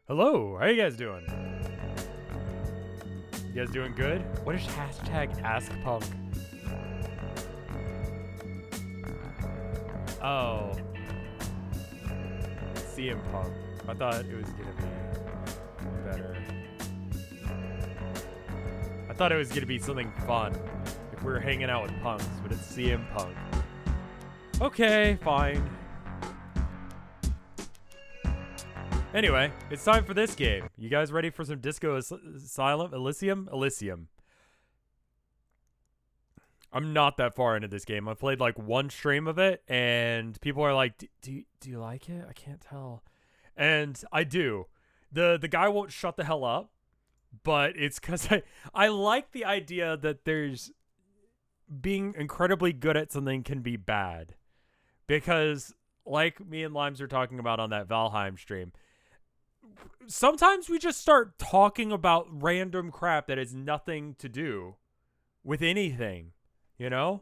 Hello, how you guys doing? You guys doing good? What is hashtag AskPunk? Oh. CM Punk. I thought it was gonna be better. I thought it was gonna be something fun. If we were hanging out with punks, but it's CM Punk. Okay, fine. Anyway, it's time for this game. You guys ready for some Disco Asylum? Elysium. I'm not that far into this game. I played like one stream of it, and people are like, do you like it? I can't tell. And I do. The guy won't shut the hell up, but it's because I like the idea that there's being incredibly good at something can be bad. Because like me and Limes are talking about on that Valheim stream, sometimes we just start talking about random crap that has nothing to do with anything, you know?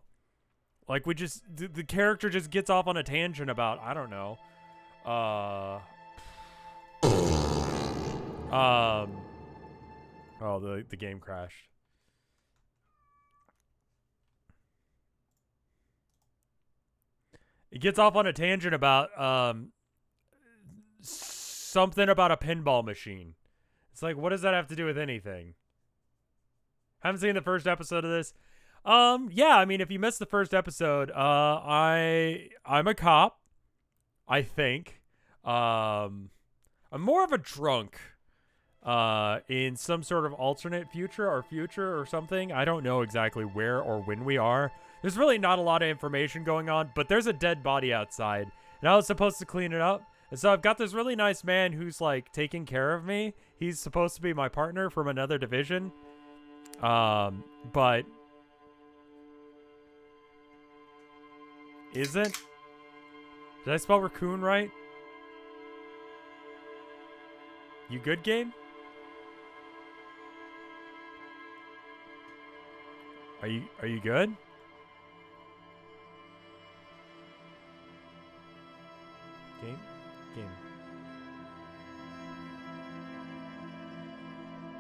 Like we just, the character just gets off on a tangent about, I don't know. Oh, the game crashed. It gets off on a tangent about, something about a pinball machine. It's like, what does that have to do with anything? Haven't seen the first episode of this. Yeah, I mean, if you missed the first episode, I'm a cop, I think. I'm more of a drunk, in some sort of alternate future or something. I don't know exactly where or when we are. There's really not a lot of information going on, but there's a dead body outside, and I was supposed to clean it up. And so I've got this really nice man who's like taking care of me. He's supposed to be my partner from another division. But isn't? Did I spell raccoon right? You good, game? Are you good? Game.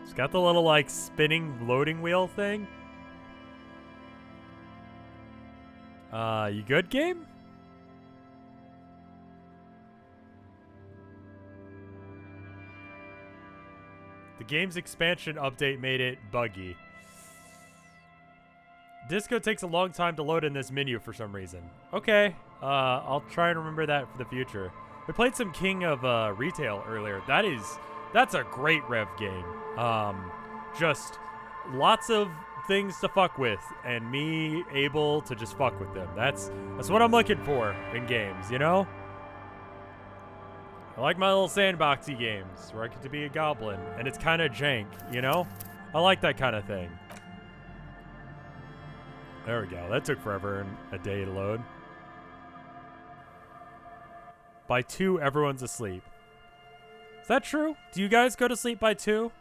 It's got the little like spinning loading wheel thing. You good, game? The game's expansion update made it buggy. Disco takes a long time to load in this menu for some reason. Okay, I'll try and remember that for the future. We played some King of Retail earlier. That's a great Rev game. Just lots of things to fuck with, and me able to just fuck with them. That's what I'm looking for in games, you know? I like my little sandboxy games where I get to be a goblin, and it's kind of jank, you know? I like that kind of thing. There we go. That took forever and a day to load. By 2, everyone's asleep. Is that true? Do you guys go to sleep by 2?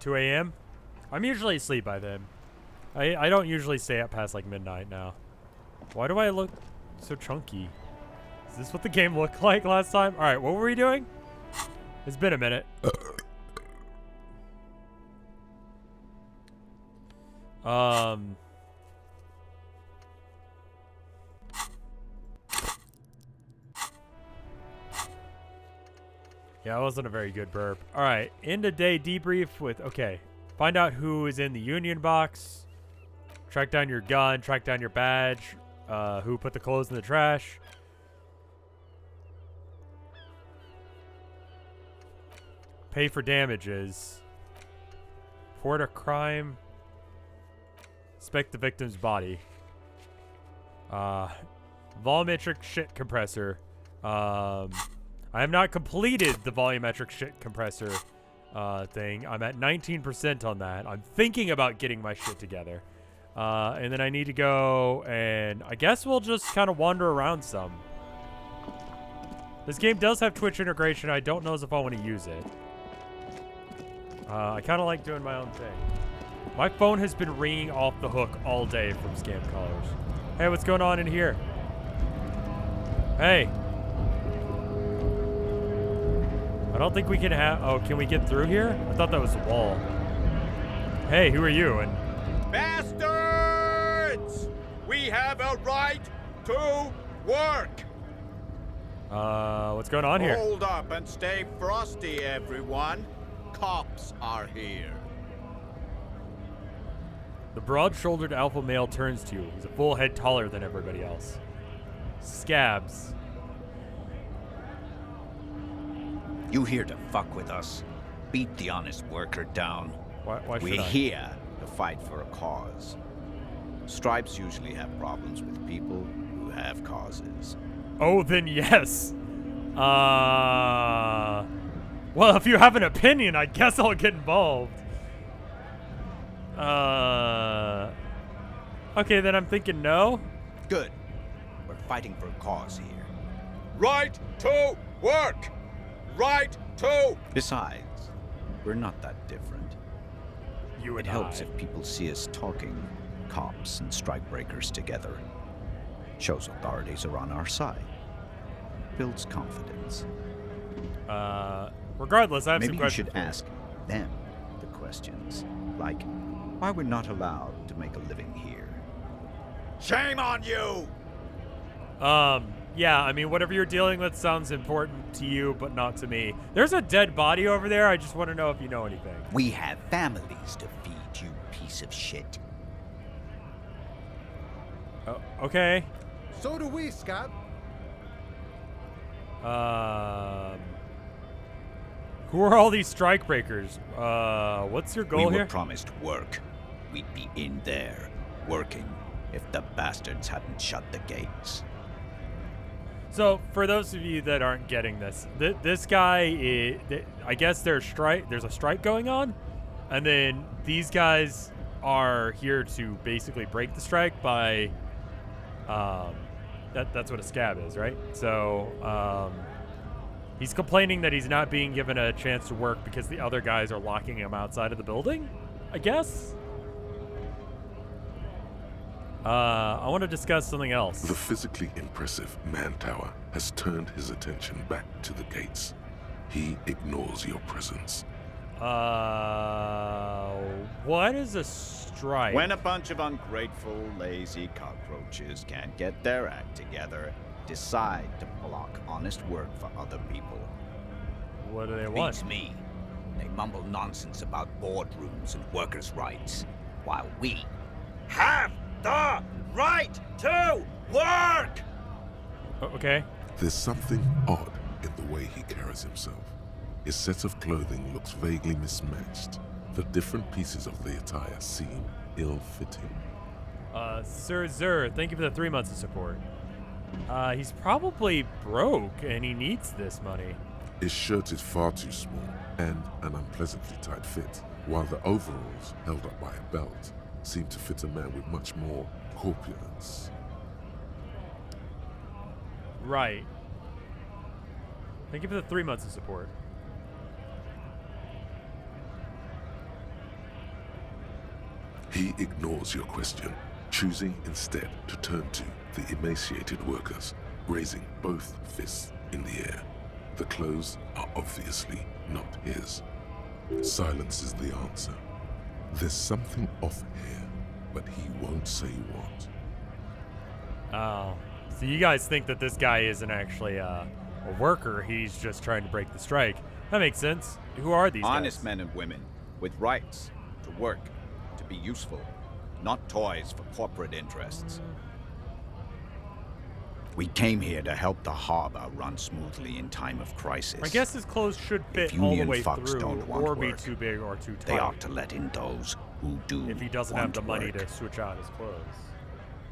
(2 a.m.? I'm usually asleep by then. I don't usually stay up past like midnight now. Why do I look so chunky? Is this what the game looked like last time? Alright, what were we doing? It's been a minute. Yeah, that wasn't a very good burp. Alright, end of day debrief with, okay. Find out who is in the union box. Track down your gun, track down your badge. Who put the clothes in the trash. Pay for damages. Report a crime. Inspect the victim's body. Volumetric shit compressor. I have not completed the volumetric shit compressor thing. I'm at 19% on that. I'm thinking about getting my shit together. And then I need to go, and I guess we'll just kind of wander around some. This game does have Twitch integration. I don't know if I want to use it. I kind of like doing my own thing. My phone has been ringing off the hook all day from scam callers. Hey, what's going on in here? Hey. I don't think we can have... Oh, can we get through here? I thought that was the wall. Hey, who are you? And bastards! We have a right to work. What's going on here? Hold up and stay frosty, everyone. Cops are here. The broad-shouldered alpha male turns to you. He's a full head taller than everybody else. Scabs. You here to fuck with us? Beat the honest worker down. Why should We're I? here to fight for a cause. Stripes usually have problems with people who have causes. Oh, then yes. Well, if you have an opinion, I guess I'll get involved. Okay, then I'm thinking no. Good. We're fighting for a cause here. Right to work. Right to... Besides, we're not that different. You and It helps I. if people see us talking, cops and strikebreakers together. Shows authorities are on our side. Builds confidence. Regardless, I have Maybe some you questions. should ask them the questions, like why we're not allowed to make a living here. Shame on you! Yeah, I mean, whatever you're dealing with sounds important to you, but not to me. There's a dead body over there. I just want to know if you know anything. We have families to feed, you piece of shit. Oh, okay. So do we, Scott. Who are all these strikebreakers? What's your goal we here? were promised work. We'd be in there, working, if the bastards hadn't shut the gates. So, for those of you that aren't getting this, this guy, I guess there's a strike going on, and then these guys are here to basically break the strike by, that's what a scab is, right? So, he's complaining that he's not being given a chance to work because the other guys are locking him outside of the building, I guess? I want to discuss something else. The physically impressive man tower has turned his attention back to the gates. He ignores your presence. What is a strike? When a bunch of ungrateful, lazy cockroaches can't get their act together, decide to block honest work for other people. What do they want? Beats me. They mumble nonsense about boardrooms and workers' rights, while we have the right to work! Okay. There's something odd in the way he carries himself. His set of clothing looks vaguely mismatched. The different pieces of the attire seem ill-fitting. Sir, thank you for the 3 months of support. He's probably broke and he needs this money. His shirt is far too small and an unpleasantly tight fit, while the overalls, held up by a belt, seem to fit a man with much more corpulence. Right. Thank you for the 3 months of support. He ignores your question, choosing instead to turn to the emaciated workers, raising both fists in the air. The clothes are obviously not his. Silence is the answer. There's something off here, but he won't say what. Oh. So you guys think that this guy isn't actually a worker, he's just trying to break the strike. That makes sense. Who are these Honest guys? men and women with rights to work, to be useful, not toys for corporate interests. We came here to help the harbor run smoothly in time of crisis. I guess his clothes should If fit all the union way fucks through don't want or be work, too big or too tight. they ought to let in those who do if he doesn't have want the money work. to switch out his clothes.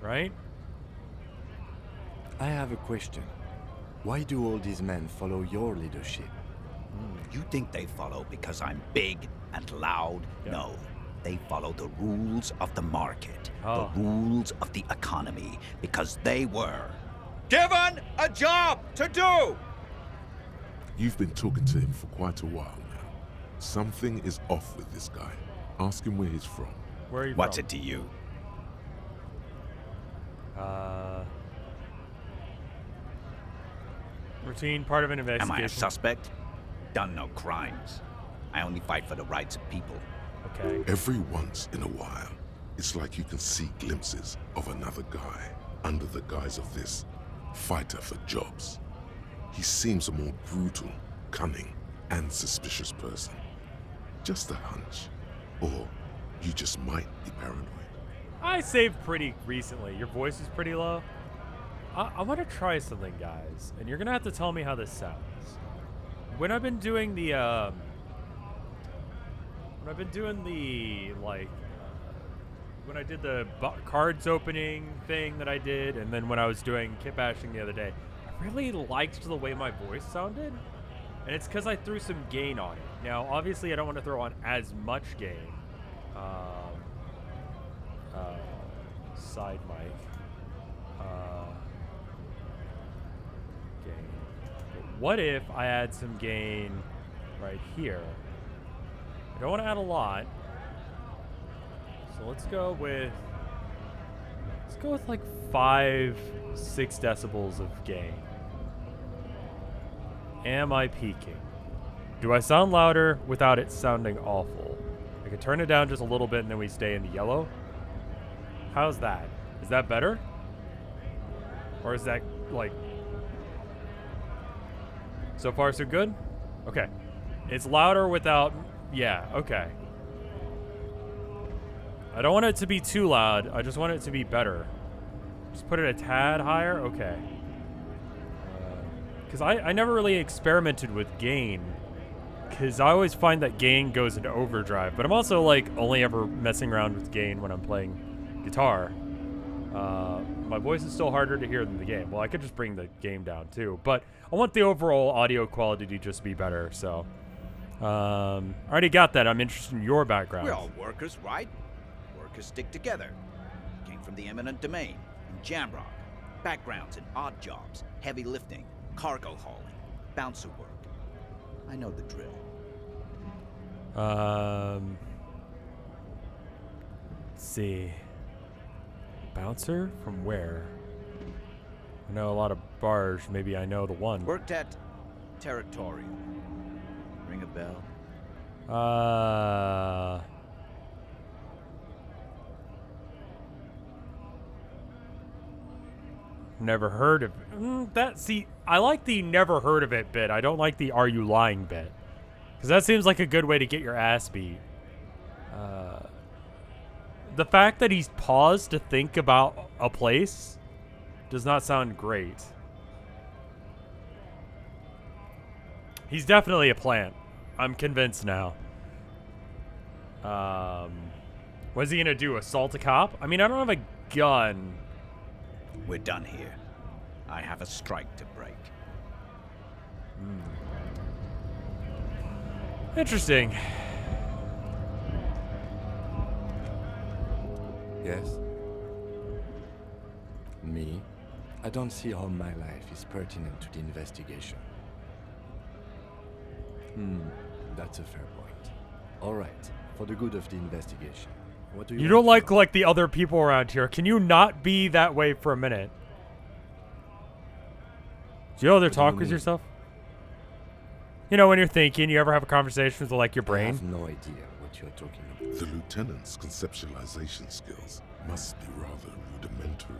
Right? I have a question. Why do all these men follow your leadership? You think they follow because I'm big and loud? Yeah. No. They follow the rules of the market, Oh. the rules of the economy, because they were. Given a job to do! You've been talking to him for quite a while now. Something is off with this guy. Ask him where he's from. Where are you What's from? it to you? Routine, part of an Am I a investigation. suspect? Done no crimes. I only fight for the rights of people. Okay. Every once in a while, it's like you can see glimpses of another guy under the guise of this fighter for jobs. He seems a more brutal, cunning, and suspicious person. Just a hunch. Or you just might be paranoid. I saved pretty recently. Your voice is pretty low. I want to try something, guys, and you're gonna have to tell me how this sounds. When I've been doing the when I did the cards opening thing that I did, and then when I was doing kit bashing the other day, I really liked the way my voice sounded, and it's because I threw some gain on it. Now, obviously, I don't want to throw on as much gain. Side mic. Gain. But what if I add some gain right here? I don't want to add a lot. So let's go with like 5, 6 decibels of gain. Am I peaking? Do I sound louder without it sounding awful? I can turn it down just a little bit and then we stay in the yellow. How's that? Is that better? Or is that like... So far so good? Okay. It's louder without... Yeah, okay. I don't want it to be too loud. I just want it to be better. Just put it a tad higher? Okay. Because I never really experimented with gain. Because I always find that gain goes into overdrive. But I'm also like only ever messing around with gain when I'm playing guitar. My voice is still harder to hear than the game. Well, I could just bring the game down too. But I want the overall audio quality to just be better. So I already got that. I'm interested in your background. We're all workers, right? Workers stick together. Came from the eminent domain in Jamrock. Backgrounds in odd jobs, heavy lifting, cargo hauling, bouncer work. I know the drill. Let's see. Bouncer? From where? I know a lot of bars. Maybe I know the one. Worked at Territorial. Ring a bell? Never heard of that. See, I like the never heard of it bit. I don't like the are you lying bit. Because that seems like a good way to get your ass beat. The fact that he's paused to think about a place does not sound great. He's definitely a plant. I'm convinced now. What's he gonna do? Assault a cop? I mean, I don't have a gun. We're done here. I have a strike to break. Interesting. Yes? Me? I don't see how my life is pertinent to the investigation. That's a fair point. Alright, for the good of the investigation. What do You you don't want to like the other people around here. Can you not be that way for a minute? Do you ever do you talk with mean? yourself? You know, when you're thinking, you ever have a conversation with like your I brain? have no idea what you're talking about. The lieutenant's conceptualization skills must be rather rudimentary.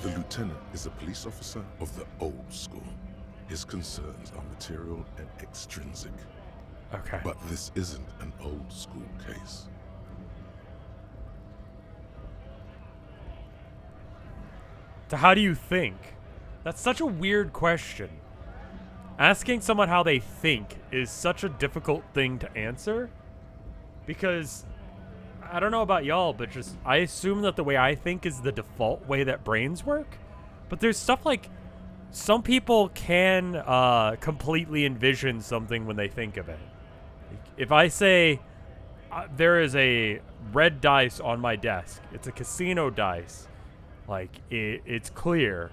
The lieutenant is a police officer of the old school. His concerns are material and extrinsic. Okay. But this isn't an old school case. So how do you think? That's such a weird question. Asking someone how they think is such a difficult thing to answer. Because, I don't know about y'all, but just, I assume that the way I think is the default way that brains work. But there's stuff like, some people can completely envision something when they think of it. If I say, there is a red dice on my desk, it's a casino dice, like, it's clear.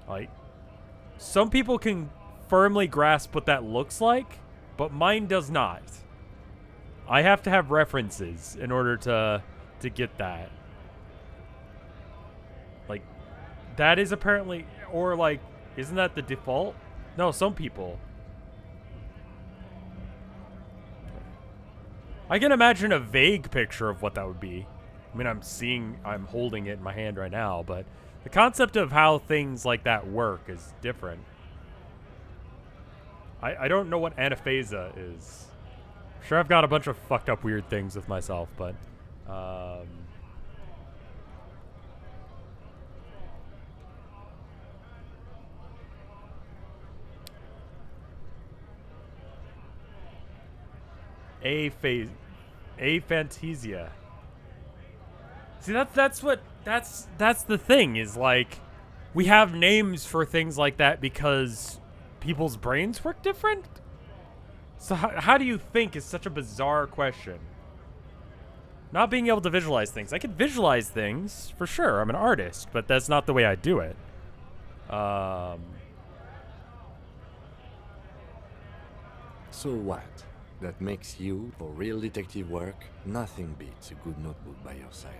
Like, some people can firmly grasp what that looks like, but mine does not. I have to have references in order to get that. Like, that is apparently, or like, isn't that the default? No, some people. I can imagine a vague picture of what that would be. I mean, I'm holding it in my hand right now, but the concept of how things like that work is different. I don't know what anaphasia is. I'm sure I've got a bunch of fucked up weird things with myself, but aphantasia. See, that's the thing, is like, we have names for things like that because people's brains work different. So how do you think is such a bizarre question. Not being able to visualize things. I can visualize things for sure. I'm an artist, but that's not the way I do it. So what? That makes you, for real detective work, nothing beats a good notebook by your side.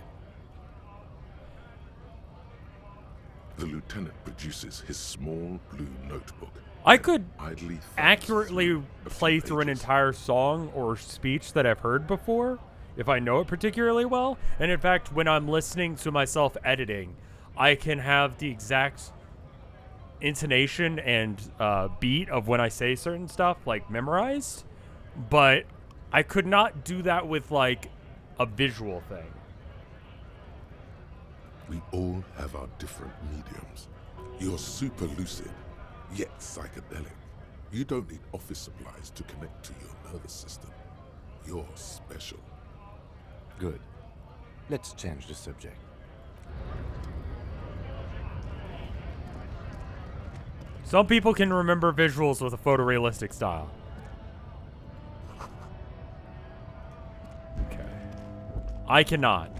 The lieutenant produces his small blue notebook. I could idly accurately play through an pages. entire song or speech that I've heard before, if I know it particularly well. And in fact, when I'm listening to myself editing, I can have the exact intonation and beat of when I say certain stuff, like, memorized. But I could not do that with, like, a visual thing. We all have our different mediums. You're super lucid, yet psychedelic. You don't need office supplies to connect to your nervous system. You're special. Good. Let's change the subject. Some people can remember visuals with a photorealistic style. Okay. I cannot.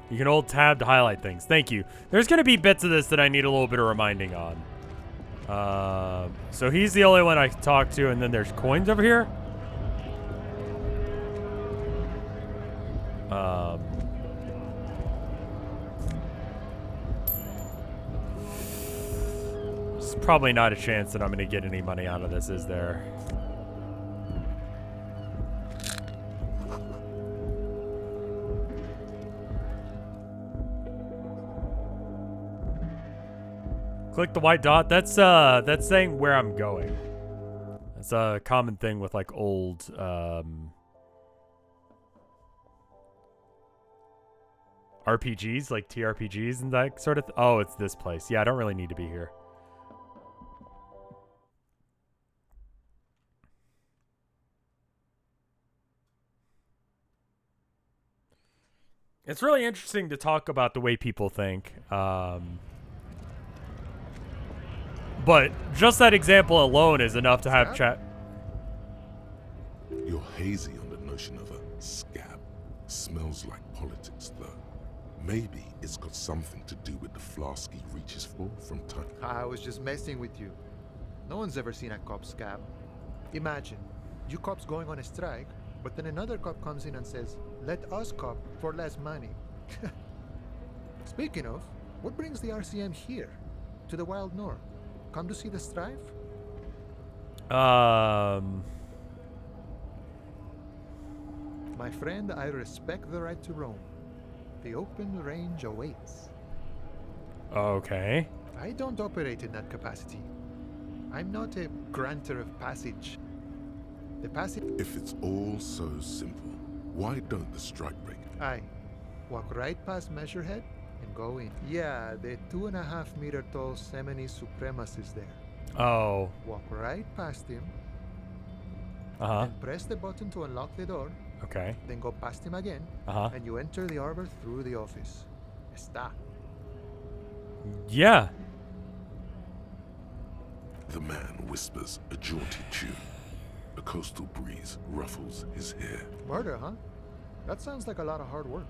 You can hold tab to highlight things. Thank you. There's going to be bits of this that I need a little bit of reminding on. So he's the only one I can talk to, and then there's coins over here. There's probably not a chance that I'm going to get any money out of this, is there? Click the white dot. That's saying where I'm going. That's a common thing with, like, old RPGs, like TRPGs and that sort of oh, it's this place. Yeah, I don't really need to be here. It's really interesting to talk about the way people think. But just that example alone is enough to have chat. You're hazy on the notion of a scab. Smells like politics, though. Maybe it's got something to do with the flask he reaches for from time. I was just messing with you. No one's ever seen a cop scab. Imagine, you cops going on a strike, but then another cop comes in and says, "Let us cop for less money." Speaking of, what brings the RCM here? To the Wild North? Come to see the strife? My friend, I respect the right to roam. The open range awaits. Okay. I don't operate in that capacity. I'm not a granter of passage. The passage... If it's all so simple, why don't the strike break? I walk right past Measurehead and go in. Yeah, the 2.5 meter tall Semini Supremus is there. Oh. Walk right past him. And press the button to unlock the door. Okay. Then go past him again. And you enter the arbor through the office. Está. Yeah. The man whispers a jaunty tune. A coastal breeze ruffles his hair. Murder, huh? That sounds like a lot of hard work.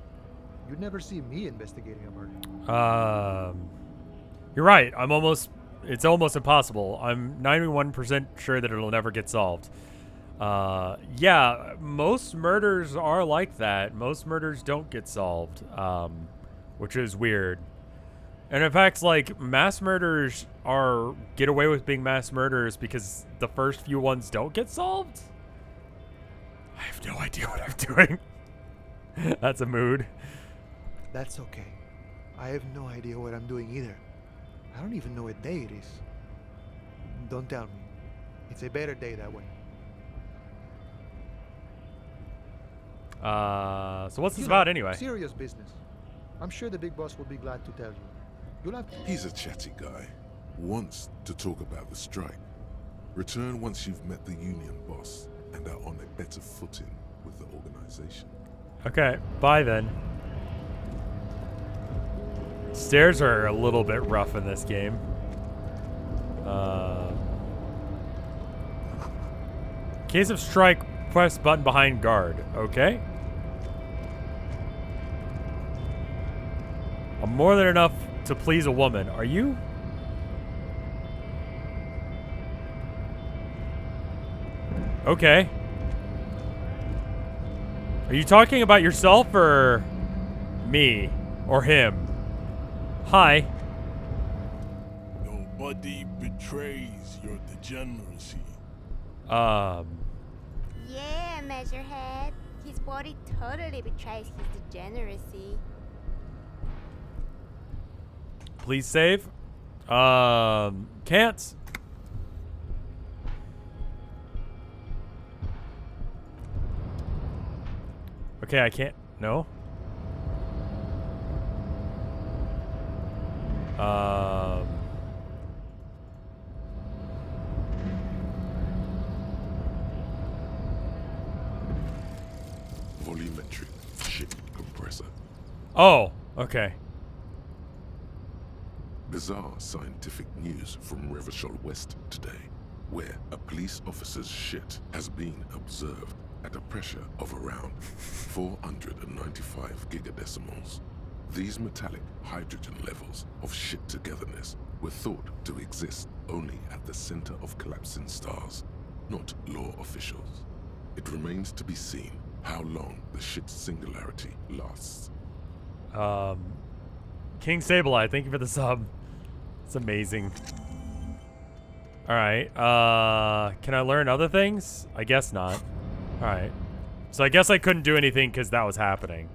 You'd never see me investigating a murder. You're right. It's almost impossible. I'm 91% sure that it'll never get solved. Yeah, most murders are like that. Most murders don't get solved, which is weird. And in fact, like, mass murders get away with being mass murders because the first few ones don't get solved? I have no idea what I'm doing. That's a mood. That's okay. I have no idea what I'm doing either. I don't even know what day it is. Don't tell me. It's a better day that way. So what's this You know, about anyway? Serious business. I'm sure the big boss will be glad to tell you. You'll have to... He's a chatty guy. Wants to talk about the strike. Return once you've met the union boss and are on a better footing with the organization. Okay, bye then. Stairs are a little bit rough in this game. Case of strike, press button behind guard. Okay. I'm more than enough to please a woman. Are you? Okay. Are you talking about yourself or me or him? Hi. Nobody betrays your degeneracy. Yeah, Measurehead. His body totally betrays his degeneracy. Please save. Can't. Okay, I can't. No. Volumetric ship compressor. Oh, okay. Bizarre scientific news from Revachol West today, where a police officer's shit has been observed at a pressure of around 495 gigadecimals. These metallic hydrogen levels of shit togetherness were thought to exist only at the center of collapsing stars, not law officials. It remains to be seen how long the shit singularity lasts. King Sableye, thank you for the sub. It's amazing. Alright, can I learn other things? I guess not. Alright. So I guess I couldn't do anything because that was happening.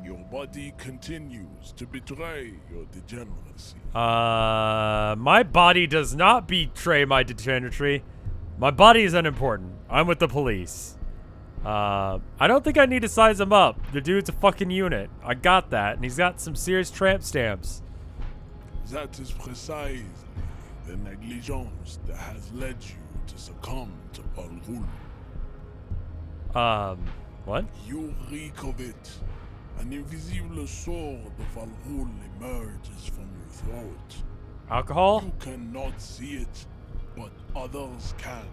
Your body continues to betray your degeneracy. My body does not betray my degeneracy. My body is unimportant. I'm with the police. I don't think I need to size him up. The dude's a fucking unit. I got that, and he's got some serious tramp stamps. That is precisely the negligence that has led you to succumb to Al Ghul. What? You reek of it. An invisible sword of Al Ghul emerges from your throat. Alcohol? You cannot see it, but others can.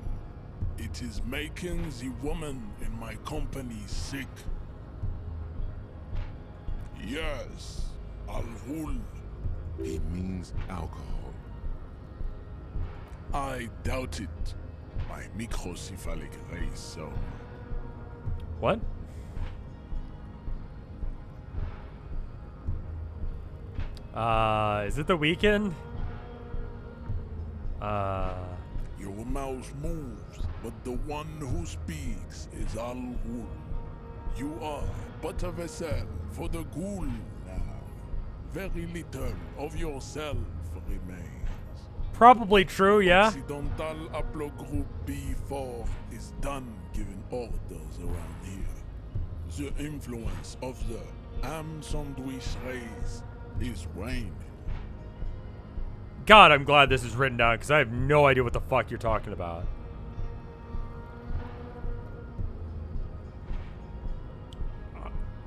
It is making the woman in my company sick. Yes, Al Ghul. He means alcohol. I doubt it. My microcephalic race, so. What? Is it the weekend? Your mouth moves, but the one who speaks is Al Ghul. You are but a vessel for the Ghul now. Very little of yourself remains. Probably true, yeah. Occidental Haplogroup B4 is done giving orders around here. The influence of the ham sandwich race is waning. God, I'm glad this is written down because I have no idea what the fuck you're talking about.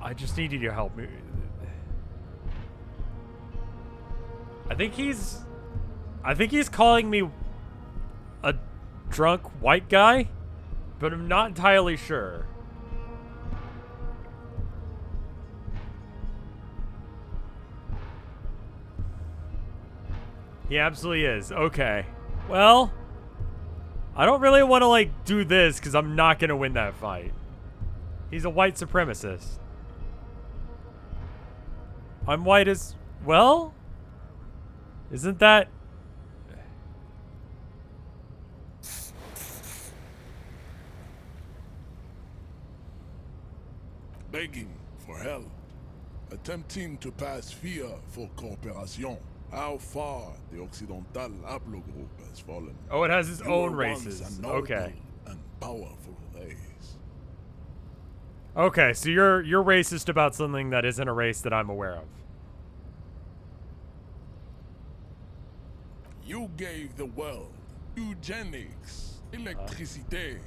I just need you to help me. I think he's calling me a drunk white guy, but I'm not entirely sure. He absolutely is. Okay. Well, I don't really want to, like, do this because I'm not going to win that fight. He's a white supremacist. I'm white as... Well? Isn't that... Begging for help. Attempting to pass fear for cooperation. How far the Occidental Haplogroup has fallen. Oh, it has its You own were once races. a noble Okay. and powerful race. Okay, so you're racist about something that isn't a race that I'm aware of. You gave the world eugenics, electricity,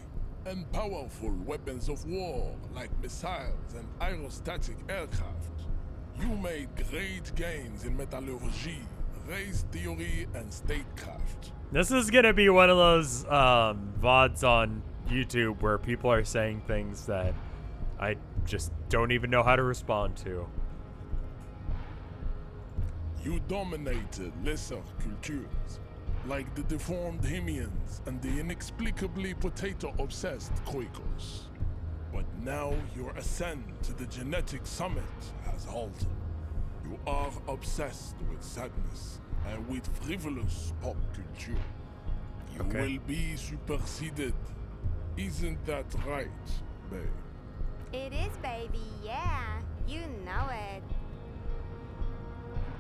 and powerful weapons of war like missiles and aerostatic aircraft. You made great gains in metallurgy, race theory, and statecraft. This is gonna be one of those VODs on YouTube where people are saying things that I just don't even know how to respond to. You dominated lesser cultures, like the deformed Hemians and the inexplicably potato-obsessed Quakers. But now your ascent to the genetic summit has halted. You are obsessed with sadness and with frivolous pop culture. You Okay. will be superseded. Isn't that right, babe? It is, baby, yeah. You know it.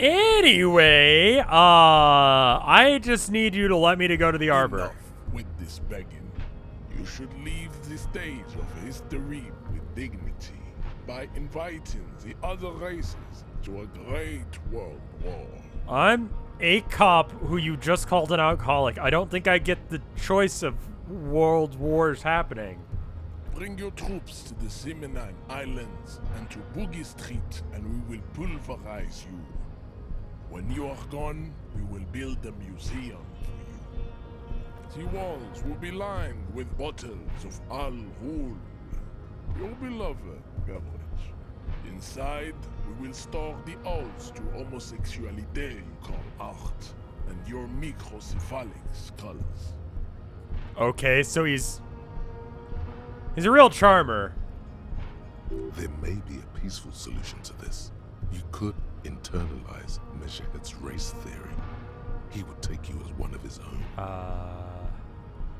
Anyway, I just need you to let me to go to the arbor. Enough with this begging. You should leave the stage of history with dignity by inviting the other races to a great world war. I'm a cop who you just called an alcoholic. I don't think I get the choice of world wars happening. Bring your troops to the Seminine Islands and to Boogie Street, and we will pulverize you. When you are gone, we will build a museum for you. The walls will be lined with bottles of Al Ghul, your beloved beverage. Inside, we will store the odes to homosexuality you call art, and your microcephalic skulls. Okay, so he's a real charmer. There may be a peaceful solution to this. You could internalize Meshached's race theory. He would take you as one of his own.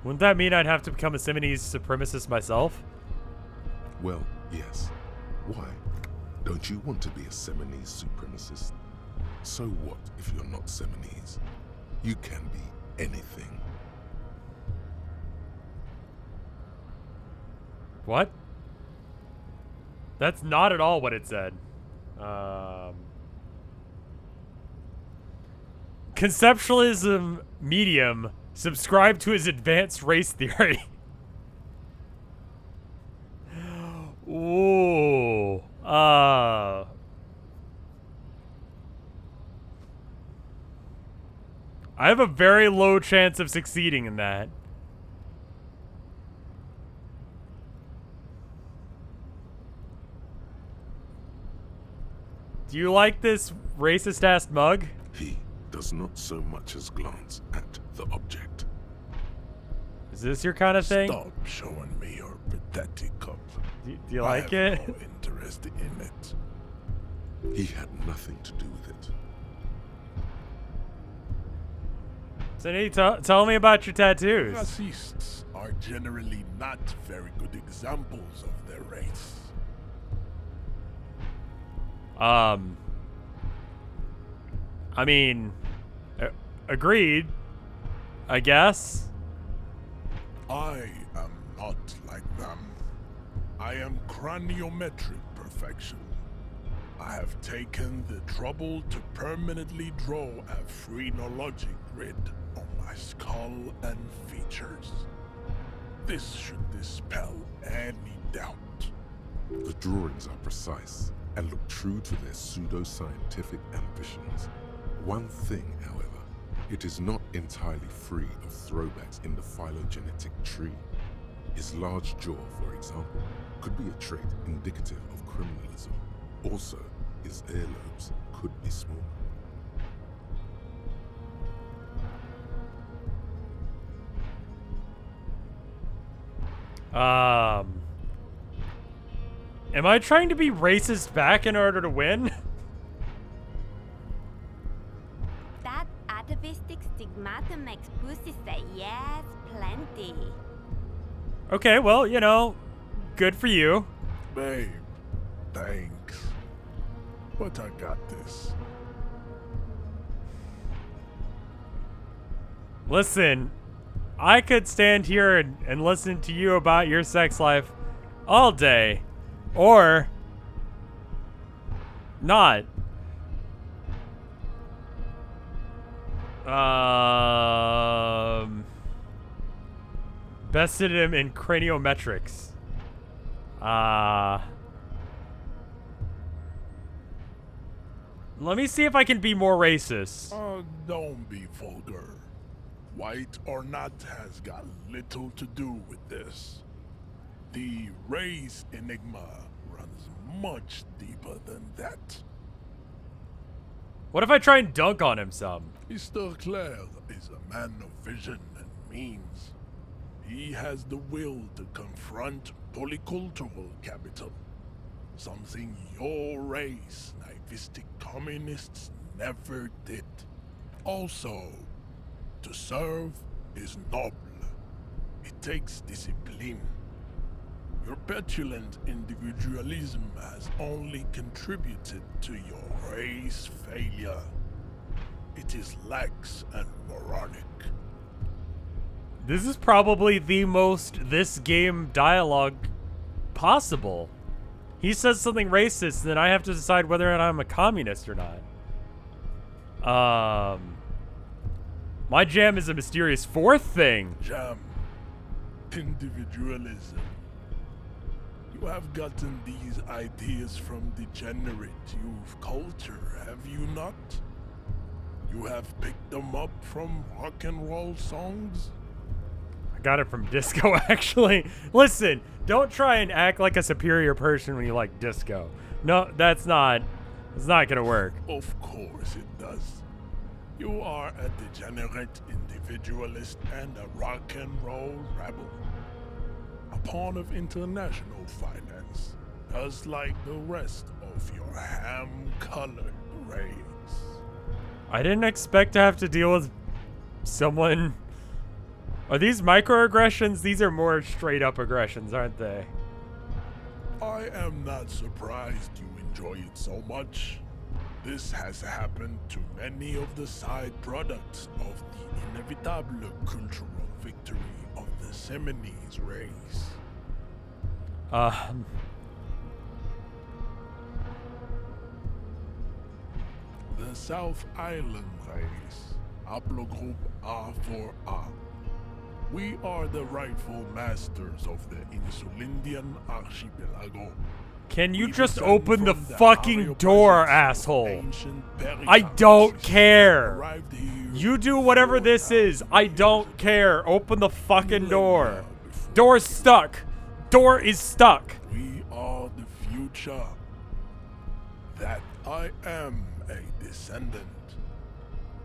Wouldn't that mean I'd have to become a Seminese supremacist myself? Well, yes. Why? Don't you want to be a Seminese supremacist? So what if you're not Seminese? You can be anything. What? That's not at all what it said. Conceptualism medium. Subscribe to his advanced race theory. Ooh. I have a very low chance of succeeding in that. Do you like this racist-ass mug? He does not so much as glance at the object. Is this your kind of thing? Stop showing me your pathetic cup. Do you like it? I have no interest in it. He had nothing to do with it. So tell me about your tattoos. Racists are generally not very good examples of their race. I mean, agreed, I guess. I am not like them. I am craniometric perfection. I have taken the trouble to permanently draw a phrenologic grid on my skull and features. This should dispel any doubt. The drawings are precise and look true to their pseudo-scientific ambitions. One thing, however, it is not entirely free of throwbacks in the phylogenetic tree. His large jaw, for example, could be a trait indicative of criminalism. Also, his earlobes could be small. Am I trying to be racist back in order to win? That atavistic stigmata makes pussy say yes, plenty. Okay, well, you know, good for you. Babe, thanks. But I got this. Listen, I could stand here and listen to you about your sex life all day. Or not. Best synonym in craniometrics. Let me see if I can be more racist. Don't be vulgar. White or not has got little to do with this. The race enigma runs much deeper than that. What if I try and dunk on him some? Mr. Clare is a man of vision and means. He has the will to confront polycultural capital. Something your race, naivistic communists, never did. Also, to serve is noble. It takes discipline. Your petulant individualism has only contributed to your race failure. It is lax and moronic. This is probably the most this game dialogue possible. He says something racist, and then I have to decide whether or not I'm a communist or not. My jam is a mysterious fourth thing. Jam. Individualism. You have gotten these ideas from degenerate youth culture, have you not? You have picked them up from rock and roll songs? I got it from disco, actually. Listen, don't try and act like a superior person when you like disco. No, it's not gonna work. Of course it does. You are a degenerate individualist and a rock and roll rebel. A pawn of international finance, just like the rest of your ham-colored race. I didn't expect to have to deal with someone. Are these microaggressions? These are more straight-up aggressions, aren't they? I am not surprised you enjoy it so much. This has happened to many of the side products of the inevitable cultural victory of the Seminoles race. The South Island race, haplogroup A4A. We are the rightful masters of the Insulindian archipelago. Can you We just descend open the from the fucking door, Areopagites of asshole? ancient I don't Pericles, care. arrived here You do whatever this is. I don't care. Open the fucking door. Door's stuck. Door is stuck. We are the future. That I am a descendant.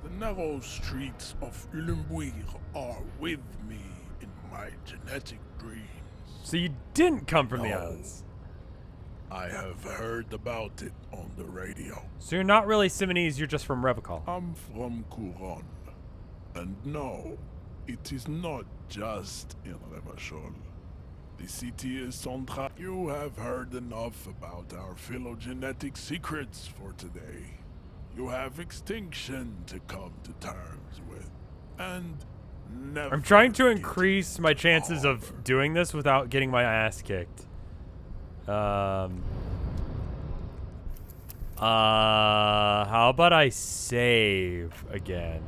The narrow streets of Ulimbuir are with me in my genetic dreams. So you didn't come from the No. islands. I have heard about it on the radio. So you're not really Simonese, you're just from Revacol. I'm from Couronne. And no, it is not just in Revachol. The city is central. You have heard enough about our phylogenetic secrets for today. You have extinction to come to terms with. And never I'm trying to get increase my chances over. of doing this without getting my ass kicked. How about I save again?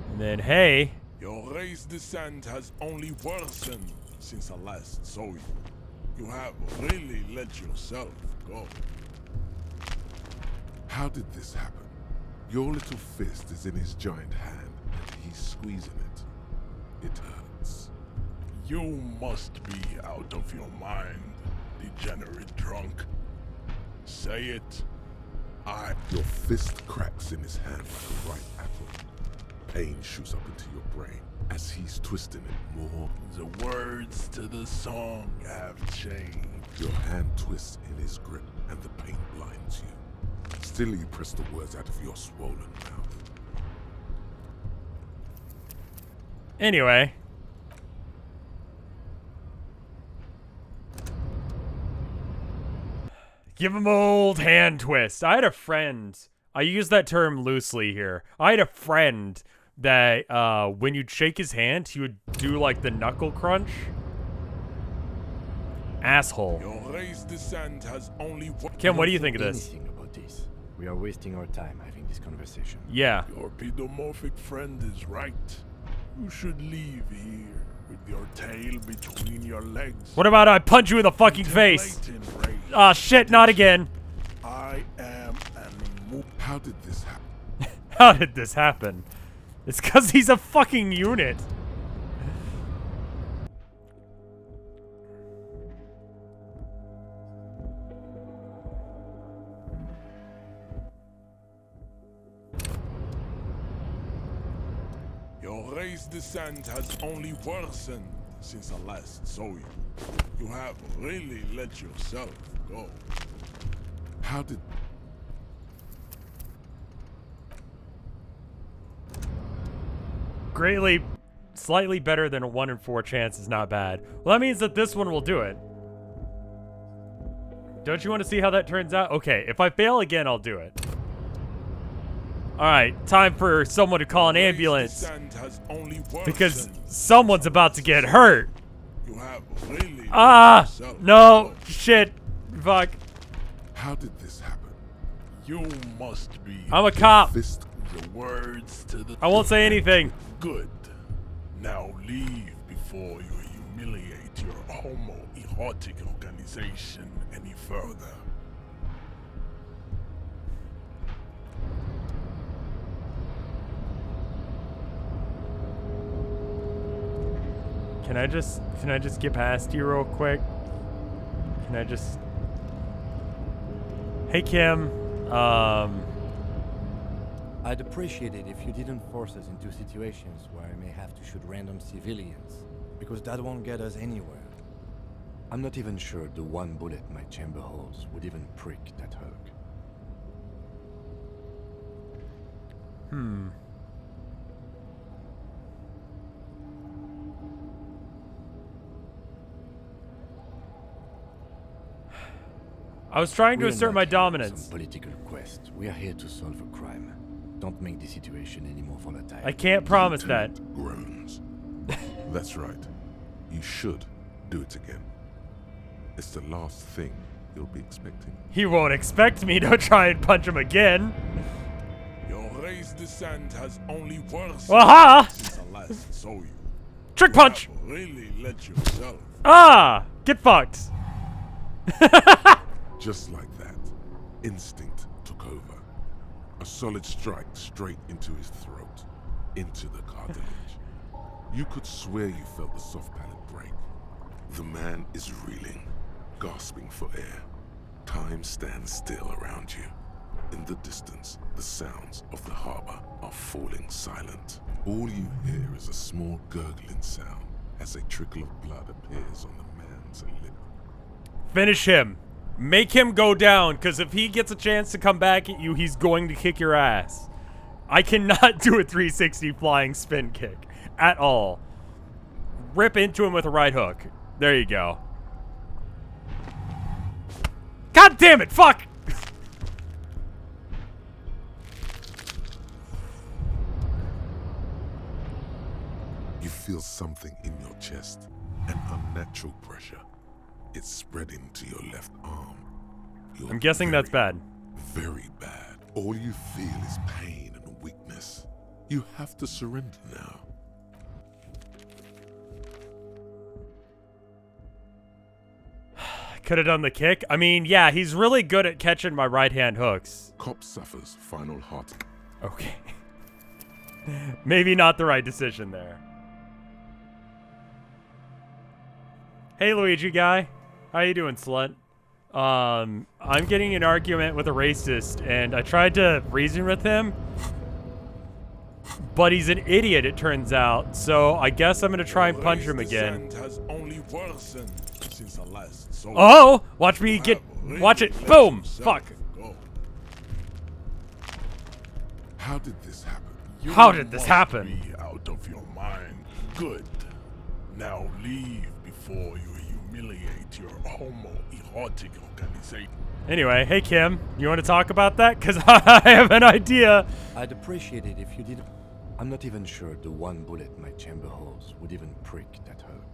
And then, hey, Your race descent has only worsened since I last saw you. You have really let yourself go. How did this happen? Your little fist is in his giant hand, and he's squeezing it. It hurts. You must be out of your mind, degenerate drunk. Say it. Your fist cracks in his hand like a ripe apple. Pain shoots up into your brain. as he's twisting it more. The words to the song have changed. Your hand twists in his grip and the pain blinds you. Still you press the words out of your swollen mouth. Anyway. Give him old hand twist. I had a friend. I use that term loosely here. I had a friend that when you'd shake his hand, he would do like the knuckle crunch. Asshole. Your race descent has only Kim, what do you think of this? Anything about this? We are wasting our time having this conversation. Yeah. Your pedomorphic friend is right. You should leave here with your tail between your legs. What about I punch you in the fucking face? Ah, shit, not again. I am an How did this happen? How did this happen? It's because he's a fucking unit. Your race descent has only worsened since I last saw you. You have really let yourself go. How did... Greatly, slightly better than a 1 in 4 chance is not bad. Well, that means that this one will do it. Don't you want to see how that turns out? Okay, if I fail again, I'll do it. Alright, time for someone to call an ambulance. Because someone's about to get hurt. You have really No! Shit! Fuck. How did this happen? You must be I'm a cop. Fist. the words to the I won't say anything. Good. Now leave before you humiliate your homoerotic organization any further. Can I just get past you real quick? Can I just... Hey, Kim. I'd appreciate it if you didn't force us into situations where I may have to shoot random civilians, because that won't get us anywhere. I'm not even sure the one bullet my chamber holds would even prick that Hulk. I was trying to We're assert not my here on dominance. some political quest. We are here to solve a crime. Don't make the situation any more volatile. I can't promise that. Lieutenant groans. That's right. You should do it again. It's the last thing you'll be expecting. He won't expect me to try and punch him again. Your race descent has only worsened Aha! since I last saw you. Trick punch! You have really let yourself. Get fucked. Just like that, instinct took over. A solid strike straight into his throat, into the cartilage. You could swear you felt the soft palate break. The man is reeling, gasping for air. Time stands still around you. In the distance, the sounds of the harbor are falling silent. All you hear is a small gurgling sound as a trickle of blood appears on the man's lip. Finish him. Make him go down, because if he gets a chance to come back at you, he's going to kick your ass. I cannot do a 360 flying spin kick at all. Rip into him with a right hook. There you go. God damn it, fuck! You feel something in your chest, an unnatural pressure. It's spreading to your left arm. I'm guessing that's bad. Very bad. All you feel is pain and weakness. You have to surrender now. Could have done the kick. I mean, yeah, he's really good at catching my right-hand hooks. Cop suffers final heart. Okay. Maybe not the right decision there. Hey, Luigi guy. How you doing, slut? I'm getting an argument with a racist, and I tried to reason with him. But he's an idiot, it turns out. So I guess I'm gonna try and punch him again. Has only worsened since the last soul. Oh! Watch me get. Watch it. Boom! Fuck. Go. How did this happen? You How did this must happen? Be out of your mind. Good. Now leave before you humiliate your homoerotic organization. Anyway, hey Kim, you want to talk about that? Because I have an idea. I'd appreciate it if you didn't. I'm not even sure the one bullet my chamber holds would even prick that Hulk.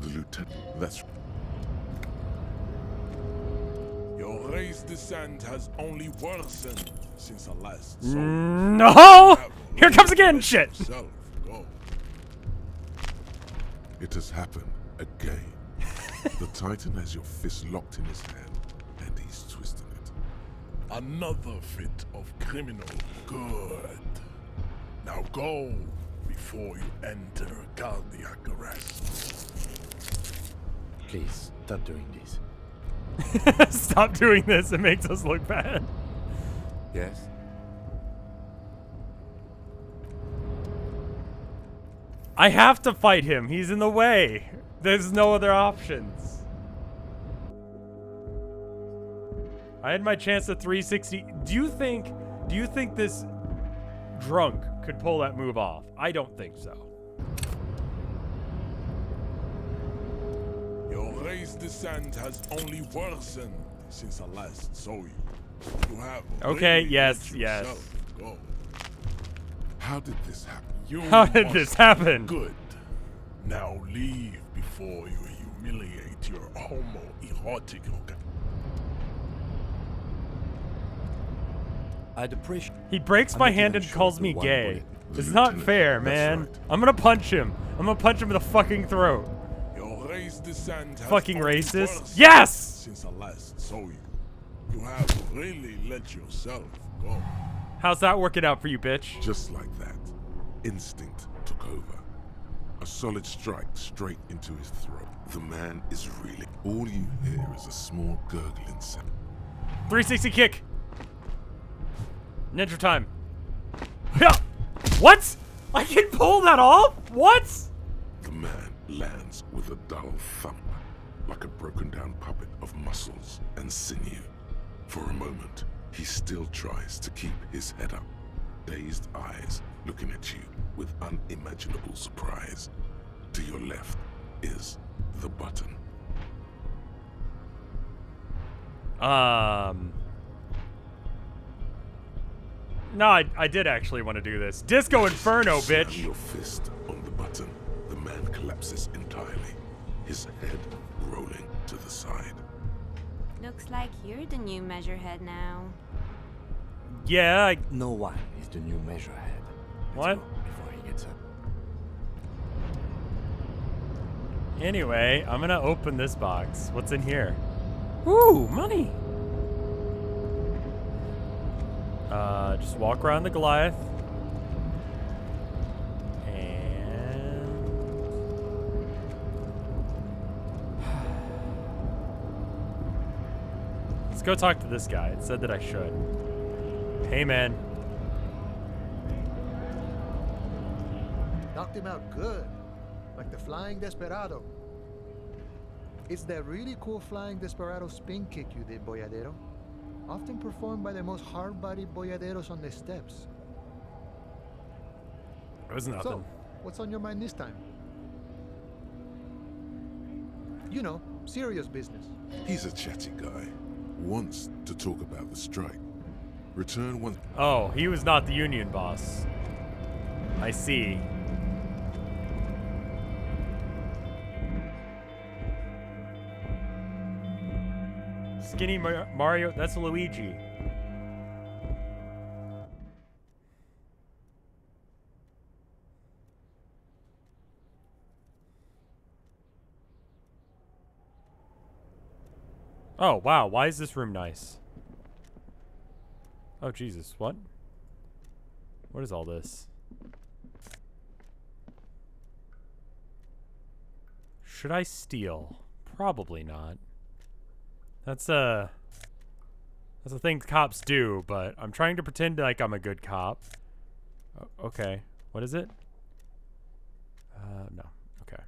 The lieutenant. That's Your race descent has only worsened since the last soul. No! Here it comes again, shit! Yourself go. it has happened again. The Titan has your fist locked in his hand, and he's twisting it. Another fit of criminal. Good. Now go before you enter cardiac arrest. Please, stop doing this. Stop doing this, it makes us look bad. Yes? I have to fight him, he's in the way. There's no other options. I had my chance at 360. Do you think this drunk could pull that move off? I don't think so. Your race descent has only worsened since I last saw you. You have Okay, really yes, let yes. yourself go. How did this happen? You How did must this happen? be Good. Now leave before you humiliate your homoerotic organ. I'd appreciate. He breaks I'm my not hand even and sure calls the me one gay. bullet. It's not Lieutenant, fair, that's man. right. I'm gonna punch him. I'm gonna punch him in the fucking throat. Your race descent has Fucking only racist. worsened Yes! Since I last saw you. You have really let yourself go. How's that working out for you, bitch? Just like that, instinct took over. A solid strike straight into his throat. The man is reeling. All you hear is a small gurgling sound. 360 kick. Ninja time. Yeah. What? I can pull that off? What? The man lands with a dull thump, like a broken down puppet of muscles and sinew. For a moment, he still tries to keep his head up, dazed eyes looking at you with unimaginable surprise. To your left is the button. No, I did actually want to do this. Disco Inferno, Slam bitch. your fist on the button. The man collapses entirely, his head rolling to the side. Looks like you're the new measurehead now. Yeah, No one is the new measurehead. What? Let's go before he gets up. anyway, I'm gonna open this box. What's in here? Ooh, money. Just walk around the Goliath. And... let's go talk to this guy. It said that I should. Hey, man. Knocked him out good. Like the Flying Desperado. It's that really cool Flying Desperado spin kick you did, Boyadero. Often performed by the most hard-bodied boyaderos on the steps. It was nothing. So, what's on your mind this time? You know, serious business. He's a chatty guy. Wants to talk about the strike. Return one. Oh, he was not the union boss. I see. Skinny Mario, that's Luigi. Oh, wow, why is this room nice? Oh, Jesus, what? What is all this? Should I steal? Probably not. That's a thing cops do, but I'm trying to pretend like I'm a good cop. Okay. What is it? No. Okay.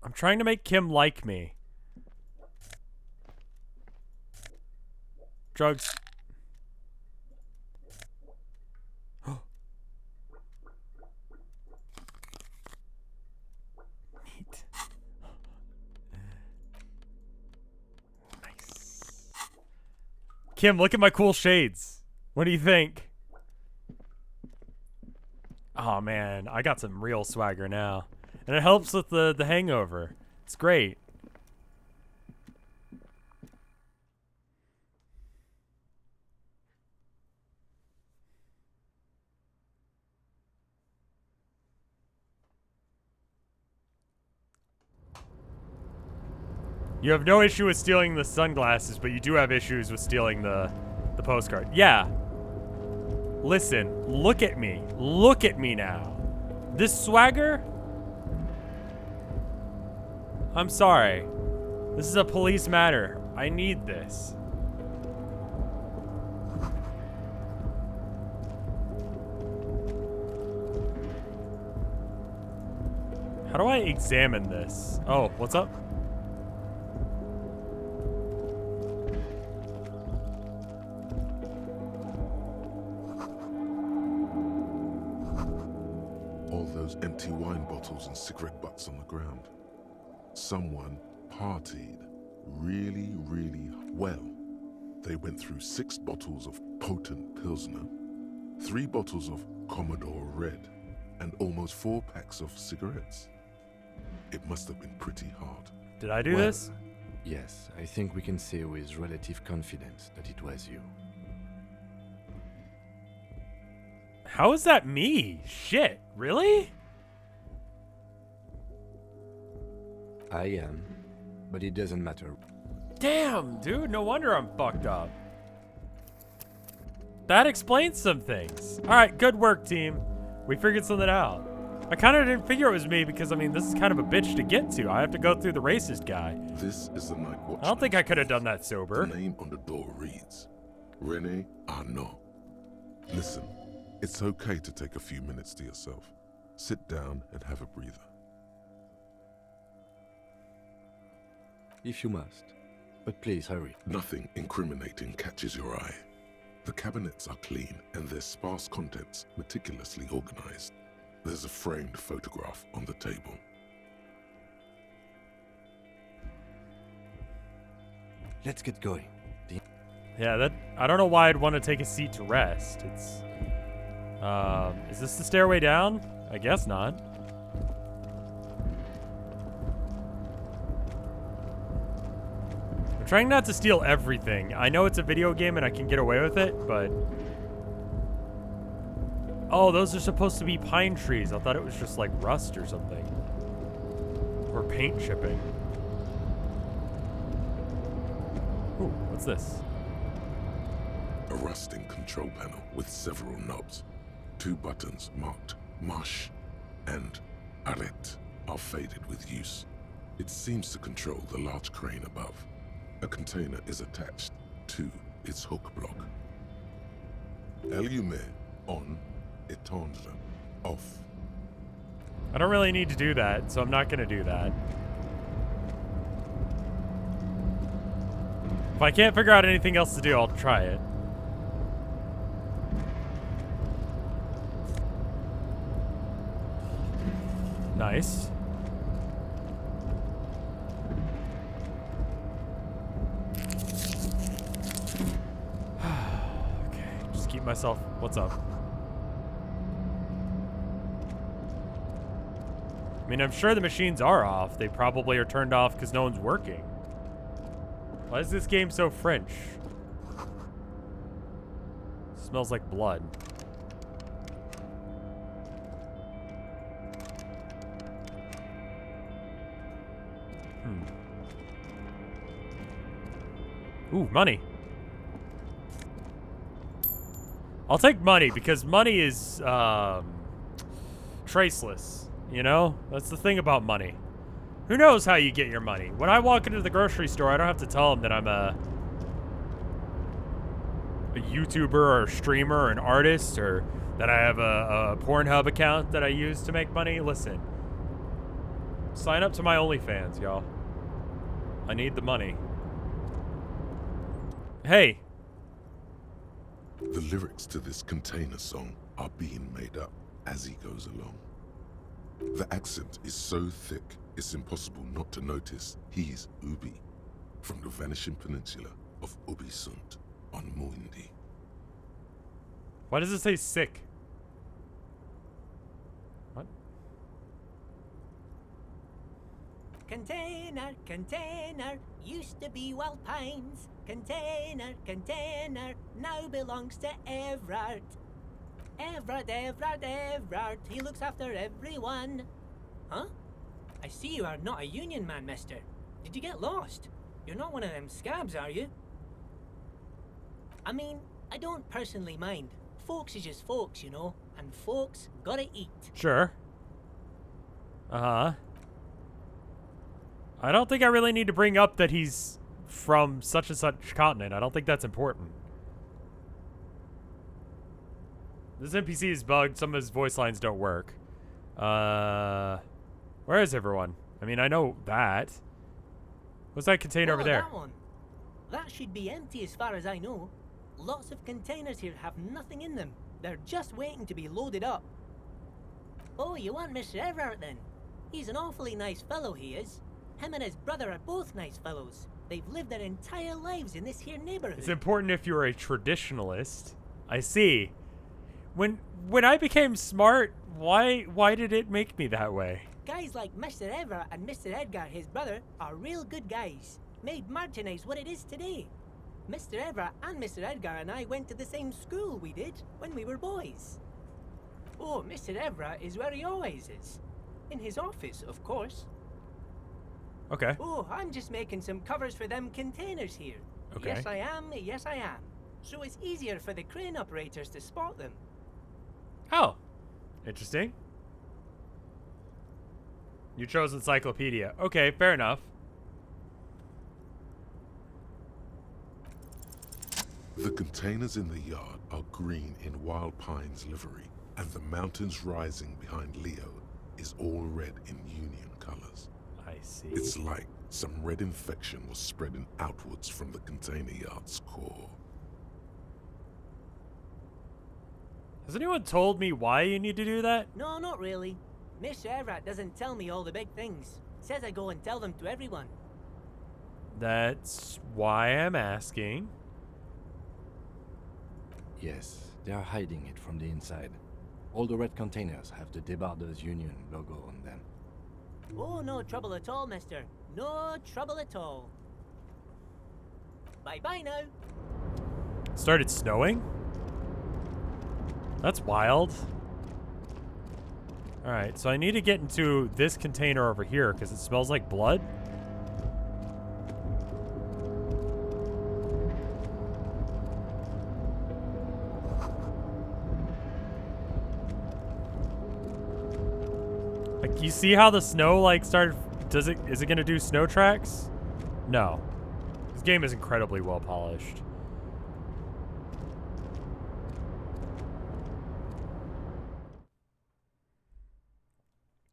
I'm trying to make Kim like me. Drugs. Neat. Nice. Kim, look at my cool shades. What do you think? Oh man, I got some real swagger now. And it helps with the hangover. It's great. You have no issue with stealing the sunglasses, but you do have issues with stealing the postcard. Yeah. Listen, look at me. Look at me now. This swagger? I'm sorry. This is a police matter. I need this. How do I examine this? Oh, what's up? Those empty wine bottles and cigarette butts on the ground. Someone partied really, really well. They went through 6 bottles of potent Pilsner, 3 bottles of Commodore Red, and almost 4 packs of cigarettes. It must have been pretty hard. Did I do this? Yes, I think we can say with relative confidence that it was you. How is that me? Shit, really? I am, but it doesn't matter. Damn, dude, no wonder I'm fucked up. That explains some things. All right, good work, team. We figured something out. I kind of didn't figure it was me because, I mean, this is kind of a bitch to get to. I have to go through the racist guy. This is the night watchman. I don't think I could have done that sober. The name on the door reads, René Arnaud. Listen, it's okay to take a few minutes to yourself. Sit down and have a breather. If you must. But please hurry. Nothing incriminating catches your eye. The cabinets are clean and their sparse contents meticulously organized. There's a framed photograph on the table. Let's get going. Yeah, that I don't know why I'd want to take a seat to rest. It's is this the stairway down? I guess not. I'm trying not to steal everything. I know it's a video game and I can get away with it, but oh, those are supposed to be pine trees. I thought it was just like rust or something. Or paint chipping. Ooh, what's this? A rusting control panel with several knobs. 2 buttons marked Marche and Arrête are faded with use. It seems to control the large crane above. A container is attached to its hook block. Allumer on, éteindre off. I don't really need to do that, so I'm not going to do that. If I can't figure out anything else to do, I'll try it. Nice. Okay, just keep myself... What's up? I mean, I'm sure the machines are off. They probably are turned off because no one's working. Why is this game so French? Smells like blood. Ooh, money. I'll take money because money is traceless, you know? That's the thing about money. Who knows how you get your money? When I walk into the grocery store, I don't have to tell them that I'm a YouTuber or a streamer or an artist, or that I have a Pornhub account that I use to make money. Listen, sign up to my OnlyFans, y'all. I need the money. Hey. The lyrics to this container song are being made up as he goes along. The accent is so thick, it's impossible not to notice he's Ubi, from the vanishing peninsula of Ubisund on Muindi. Why does it say sick? What? Container, container, used to be Wild Pines. Container, container, now belongs to Everard. Everard, Everard, Everard, he looks after everyone. Huh? I see you are not a union man, mister. Did you get lost? You're not one of them scabs, are you? I mean, I don't personally mind. Folks is just folks, you know, and folks gotta eat. Sure. Uh-huh. I don't think I really need to bring up that he's from such and such continent. I don't think that's important. This NPC is bugged. Some of his voice lines don't work. Where is everyone? I mean, I know that. What's that container over there? That one. That should be empty as far as I know. Lots of containers here have nothing in them. They're just waiting to be loaded up. Oh, you want Mr. Everard then? He's an awfully nice fellow, he is. Him and his brother are both nice fellows. They've lived their entire lives in this here neighborhood. It's important if you're a traditionalist. I see. When I became smart, why did it make me that way? Guys like Mr. Everard and Mr. Edgar, his brother, are real good guys. Made Martinez what it is today. Mr. Everard and Mr. Edgar and I went to the same school we did when we were boys. Oh, Mr. Everard is where he always is. In his office, of course. Okay. Oh, I'm just making some covers for them containers here. Okay. Yes, I am. Yes, I am. So it's easier for the crane operators to spot them. Oh. Interesting. You chose encyclopedia. Okay, fair enough. The containers in the yard are green in Wild Pine's livery, and the mountains rising behind Leo is all red in Union colors. I see. It's like some red infection was spreading outwards from the container yard's core. Has anyone told me why you need to do that? No, not really. Mr. Everard doesn't tell me all the big things. Says I go and tell them to everyone. That's why I'm asking. Yes, they are hiding it from the inside. All the red containers have the Debarders Union logo on them. Oh, no trouble at all, mister. No trouble at all. Bye-bye now. It started snowing? That's wild. Alright, so I need to get into this container over here because it smells like blood. Like, you see how the snow, like, started... is it gonna do snow tracks? No. This game is incredibly well polished.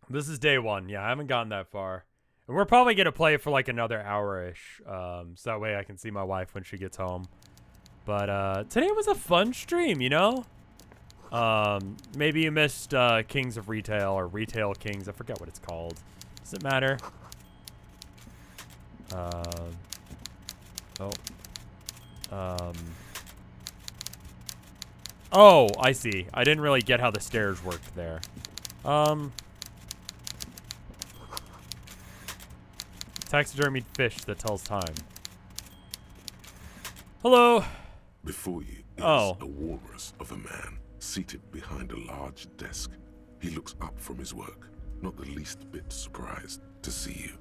This is day one. Yeah, I haven't gotten that far. And we're probably going to play for like another hour-ish. So that way I can see my wife when she gets home. But today was a fun stream, you know? Maybe you missed Kings of Retail or Retail Kings. I forget what it's called. Does it matter? Oh, I see. I didn't really get how the stairs worked there. Taxidermied fish that tells time. Hello. Before you is a walrus of a man seated behind a large desk. He looks up from his work, not the least bit surprised to see you.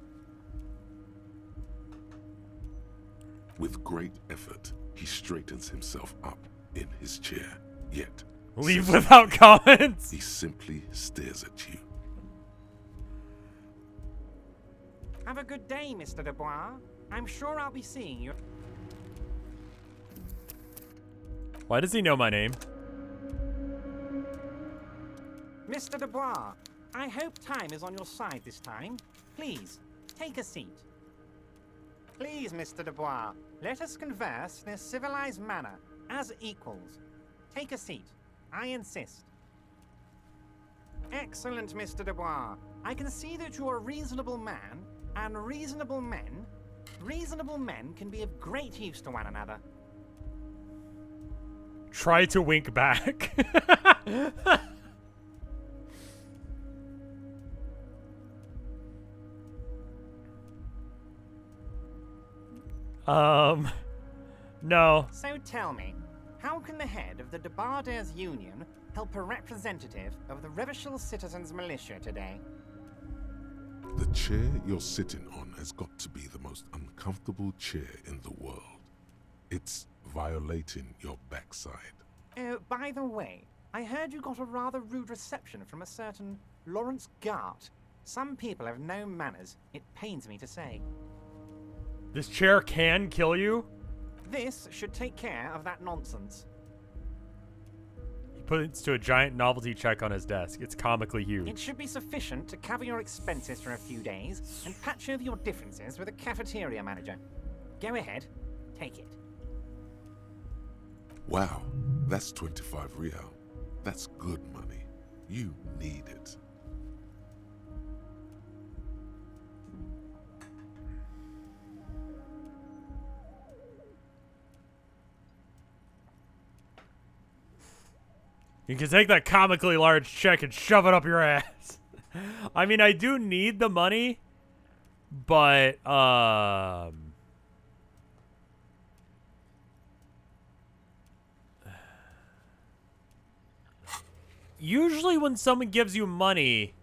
With great effort, he straightens himself up in his chair, yet leave without comments. He simply stares at you. Have a good day, Mr. Dubois. I'm sure I'll be seeing you. Why does he know my name? Mr. Dubois, I hope time is on your side this time. Please, take a seat. Please, Mr. Dubois, let us converse in a civilized manner, as equals. Take a seat. I insist. Excellent, Mr. Dubois. I can see that you're a reasonable man, and reasonable men can be of great use to one another. Try to wink back. No. So tell me, how can the head of the Debarders Union help a representative of the Revachel Citizens Militia today? The chair you're sitting on has got to be the most uncomfortable chair in the world. It's violating your backside. Oh, by the way, I heard you got a rather rude reception from a certain Lawrence Gart. Some people have no manners, it pains me to say. This chair can kill you? This should take care of that nonsense. He puts to a giant novelty check on his desk. It's comically huge. It should be sufficient to cover your expenses for a few days and patch over your differences with a cafeteria manager. Go ahead, take it. Wow, that's 25 real. That's good money. You need it. You can take that comically large check and shove it up your ass. I mean, I do need the money, but, usually when someone gives you money...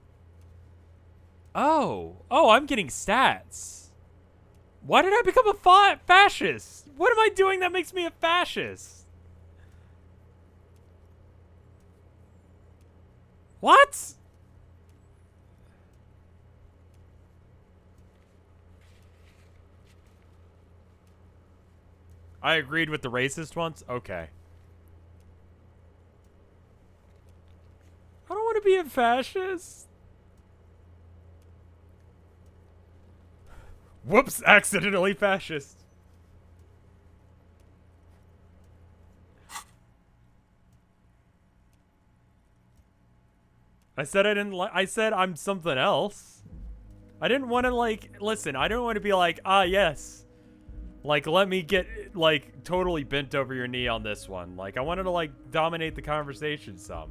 Oh, I'm getting stats. Why did I become a fascist? What am I doing that makes me a fascist? What? I agreed with the racist ones? Okay. I don't want to be a fascist. Whoops, accidentally fascist. I said I didn't like. I said I'm something else. I didn't want to like. Listen, I don't want to be like, ah, yes. Like, let me get like totally bent over your knee on this one. Like, I wanted to like dominate the conversation some.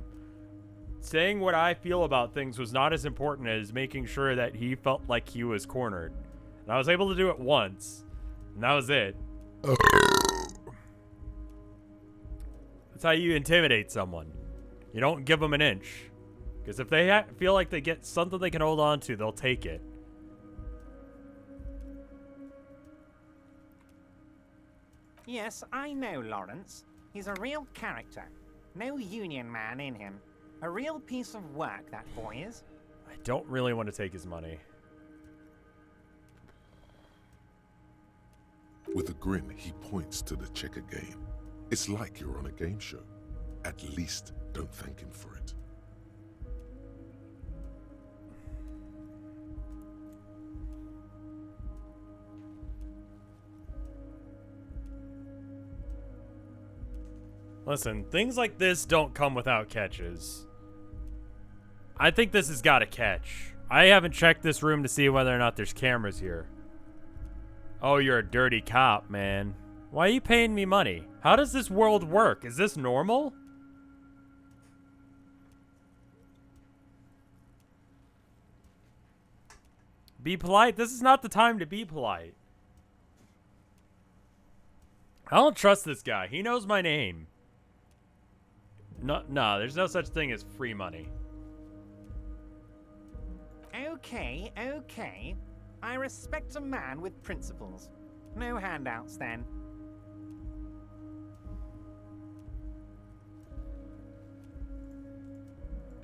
Saying what I feel about things was not as important as making sure that he felt like he was cornered. And I was able to do it once, and that was it. That's how you intimidate someone. You don't give them an inch. Because if they feel like they get something they can hold on to, they'll take it. Yes, I know Lawrence. He's a real character. No union man in him. A real piece of work, that boy is. I don't really want to take his money. With a grin, he points to the checker game. It's like you're on a game show. At least don't thank him for it. Listen, things like this don't come without catches. I think this has got a catch. I haven't checked this room to see whether or not there's cameras here. Oh, you're a dirty cop, man. Why are you paying me money? How does this world work? Is this normal? Be polite? This is not the time to be polite. I don't trust this guy. He knows my name. No, there's no such thing as free money. Okay. I respect a man with principles. No handouts, then.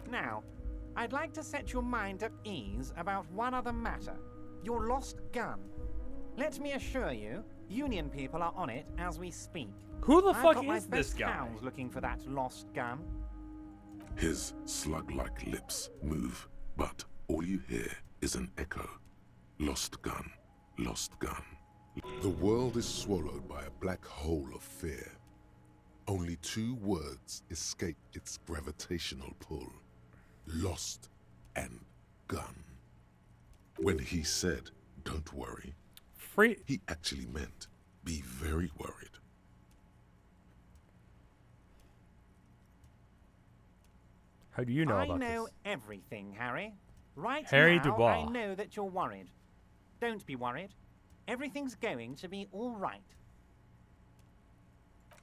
Now, I'd like to set your mind at ease about one other matter. Your lost gun. Let me assure you, Union people are on it as we speak. Who the I've fuck got my is this best guy? hounds looking for that lost gun. His slug-like lips move, but all you hear is an echo. Lost gun, lost gun. The world is swallowed by a black hole of fear. Only 2 words escape its gravitational pull. Lost and gun. When he said, "Don't worry," he actually meant, "Be very worried." How do you know about I know this? everything, Harry. Right Harry now, Dubois. I know that you're worried. Don't be worried. Everything's going to be all right.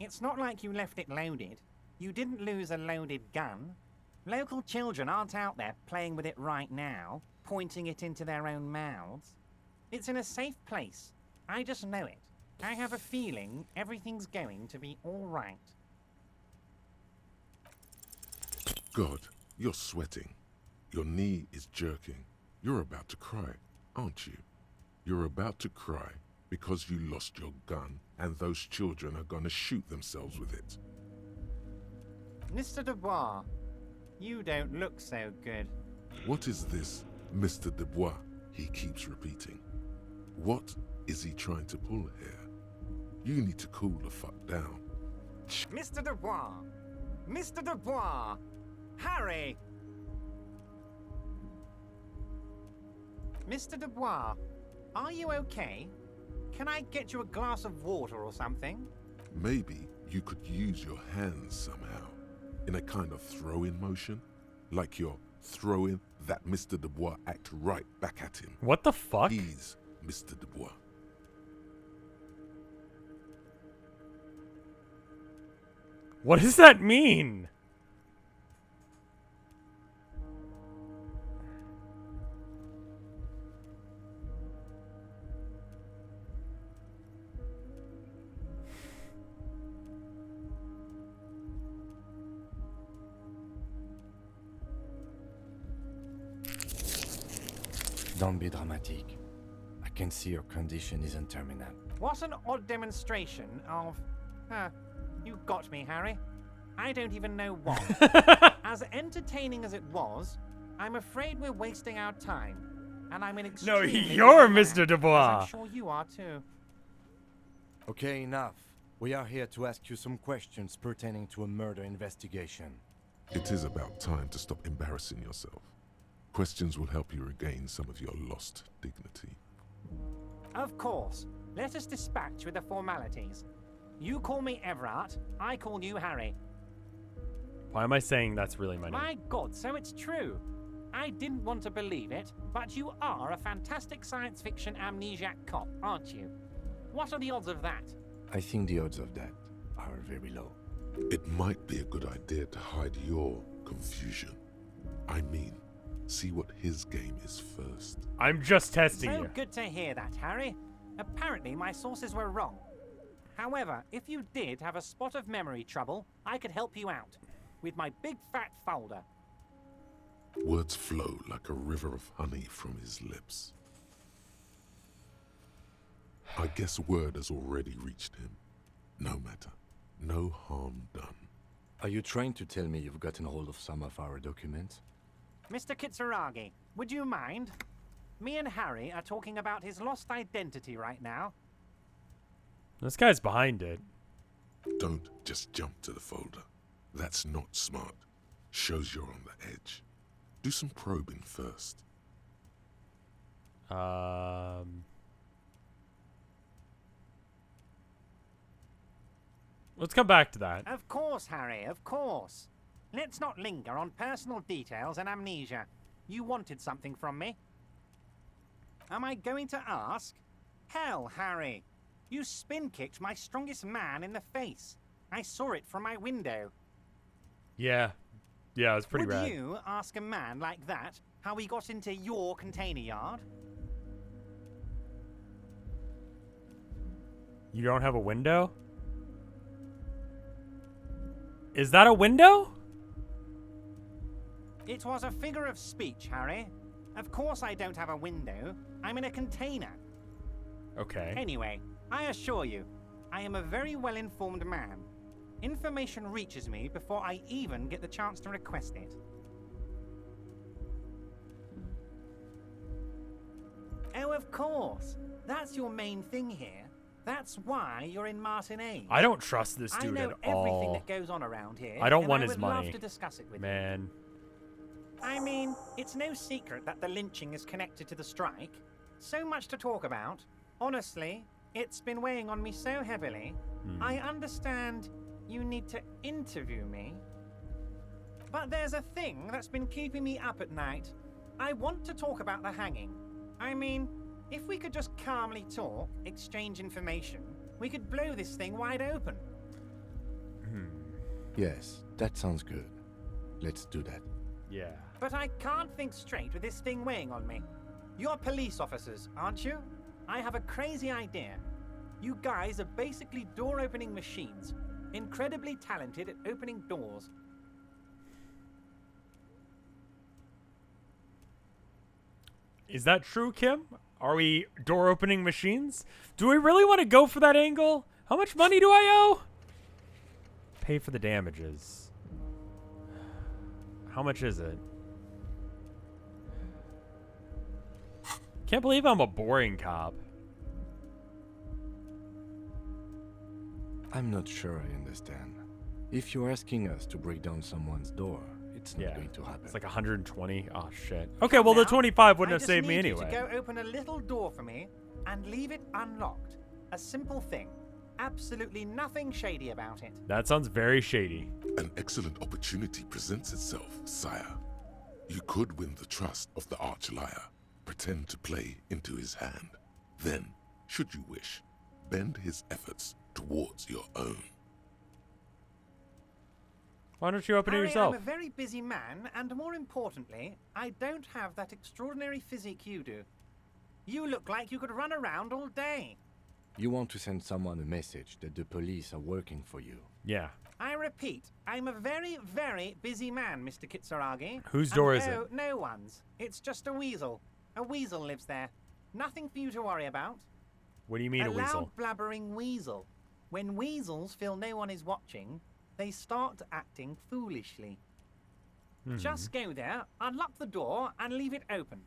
It's not like you left it loaded. You didn't lose a loaded gun. Local children aren't out there playing with it right now, pointing it into their own mouths. It's in a safe place. I just know it. I have a feeling everything's going to be all right. God, you're sweating. Your knee is jerking. You're about to cry, aren't you? You're about to cry because you lost your gun and those children are gonna shoot themselves with it. Mr. Dubois, you don't look so good. What is this, Mr. Dubois, he keeps repeating? What is he trying to pull here? You need to cool the fuck down. Mr. Dubois! Mr. Dubois! Harry! Mr. Dubois, are you okay? Can I get you a glass of water or something? Maybe you could use your hands somehow, in a kind of throw-in motion, like you're throwing that Mr. Dubois act right back at him. What the fuck? He's Mr. Dubois. What does that mean? Don't be dramatic. I can see your condition isn't terminal. What an odd demonstration of... you got me, Harry. I don't even know what. As entertaining as it was, I'm afraid we're wasting our time. And I'm an No, extremely you're busy man, Mr. Dubois. as I'm sure you are too. Okay, enough. We are here to ask you some questions pertaining to a murder investigation. It is about time to stop embarrassing yourself. Questions will help you regain some of your lost dignity. Of course. Let us dispatch with the formalities. You call me Everett, I call you Harry. Why am I saying that's really my name? My God, so it's true. I didn't want to believe it, but you are a fantastic science fiction amnesiac cop, aren't you? What are the odds of that? I think the odds of that are very low. It might be a good idea to hide your confusion. I mean, see what his game is first. I'm just testing So you. good to hear that, Harry. Apparently my sources were wrong. However, if you did have a spot of memory trouble, I could help you out. With my big fat folder. Words flow like a river of honey from his lips. I guess word has already reached him. No matter. No harm done. Are you trying to tell me you've gotten hold of some of our documents? Mr. Kitsuragi, would you mind? Me and Harry are talking about his lost identity right now. This guy's behind it. Don't just jump to the folder. That's not smart. Shows you're on the edge. Do some probing first. Let's come back to that. Of course, Harry, of course. Let's not linger on personal details and amnesia. You wanted something from me. Am I going to ask? Hell, Harry. You spin-kicked my strongest man in the face. I saw it from my window. Yeah. Yeah, it was pretty Would rad. you ask a man like that how he got into your container yard? You don't have a window? Is that a window? It was a figure of speech, Harry. Of course I don't have a window. I'm in a container. Okay. Anyway, I assure you, I am a very well-informed man. Information reaches me before I even get the chance to request it. Oh, of course. That's your main thing here. That's why you're in Martinez. I don't trust this dude I know at everything all. that goes on around here. I don't and want I his would money. love to discuss it with Man. you. I mean, it's no secret that the lynching is connected to the strike. So much to talk about. Honestly, it's been weighing on me so heavily. I understand you need to interview me. But there's a thing that's been keeping me up at night. I want to talk about the hanging. I mean, if we could just calmly talk, exchange information, we could blow this thing wide open. Yes, that sounds good. Let's do that. Yeah. But I can't think straight with this thing weighing on me. You're police officers, aren't you? I have a crazy idea. You guys are basically door-opening machines, incredibly talented at opening doors. Is that true, Kim? Are we door-opening machines? Do we really want to go for that angle? How much money do I owe? Pay for the damages. How much is it? Can't believe I'm a boring cop. I'm not sure I understand. If you're asking us to break down someone's door, it's not going to happen. It's like 120. Oh, shit. Okay, well, the 25 wouldn't have saved me I anyway. just need you to go open a little door for me and leave it unlocked. A simple thing. Absolutely nothing shady about it. That sounds very shady. An excellent opportunity presents itself, sire. You could win the trust of the arch-liar, pretend to play into his hand. Then, should you wish, bend his efforts towards your own. Why don't you open it Harry, yourself? I'm a very busy man, and more importantly, I don't have that extraordinary physique you do. You look like you could run around all day. You want to send someone a message that the police are working for you. Yeah. I repeat, I'm a very, very busy man, Mr. Kitsuragi. Whose door is it? it? No one's. It's just a weasel. A weasel lives there. Nothing for you to worry about. What do you mean a weasel? loud blabbering weasel. When weasels feel no one is watching, they start acting foolishly. Just go there, unlock the door, and leave it open.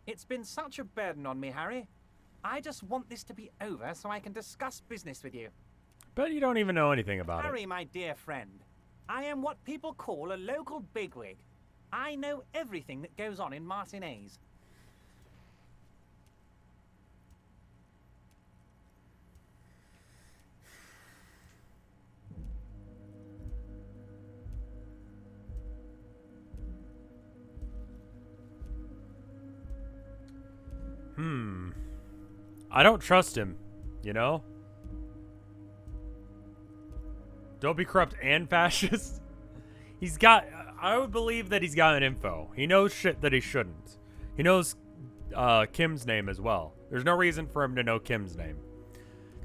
It's been such a burden on me, Harry. I just want this to be over so I can discuss business with you. But you don't even know anything about Harry, it. my dear friend, I am what people call a local bigwig. I know everything that goes on in Martinez. I don't trust him, you know? Don't be corrupt and fascist. He's got... I would believe that he's got an info. He knows shit that he shouldn't. He knows Kim's name as well. There's no reason for him to know Kim's name.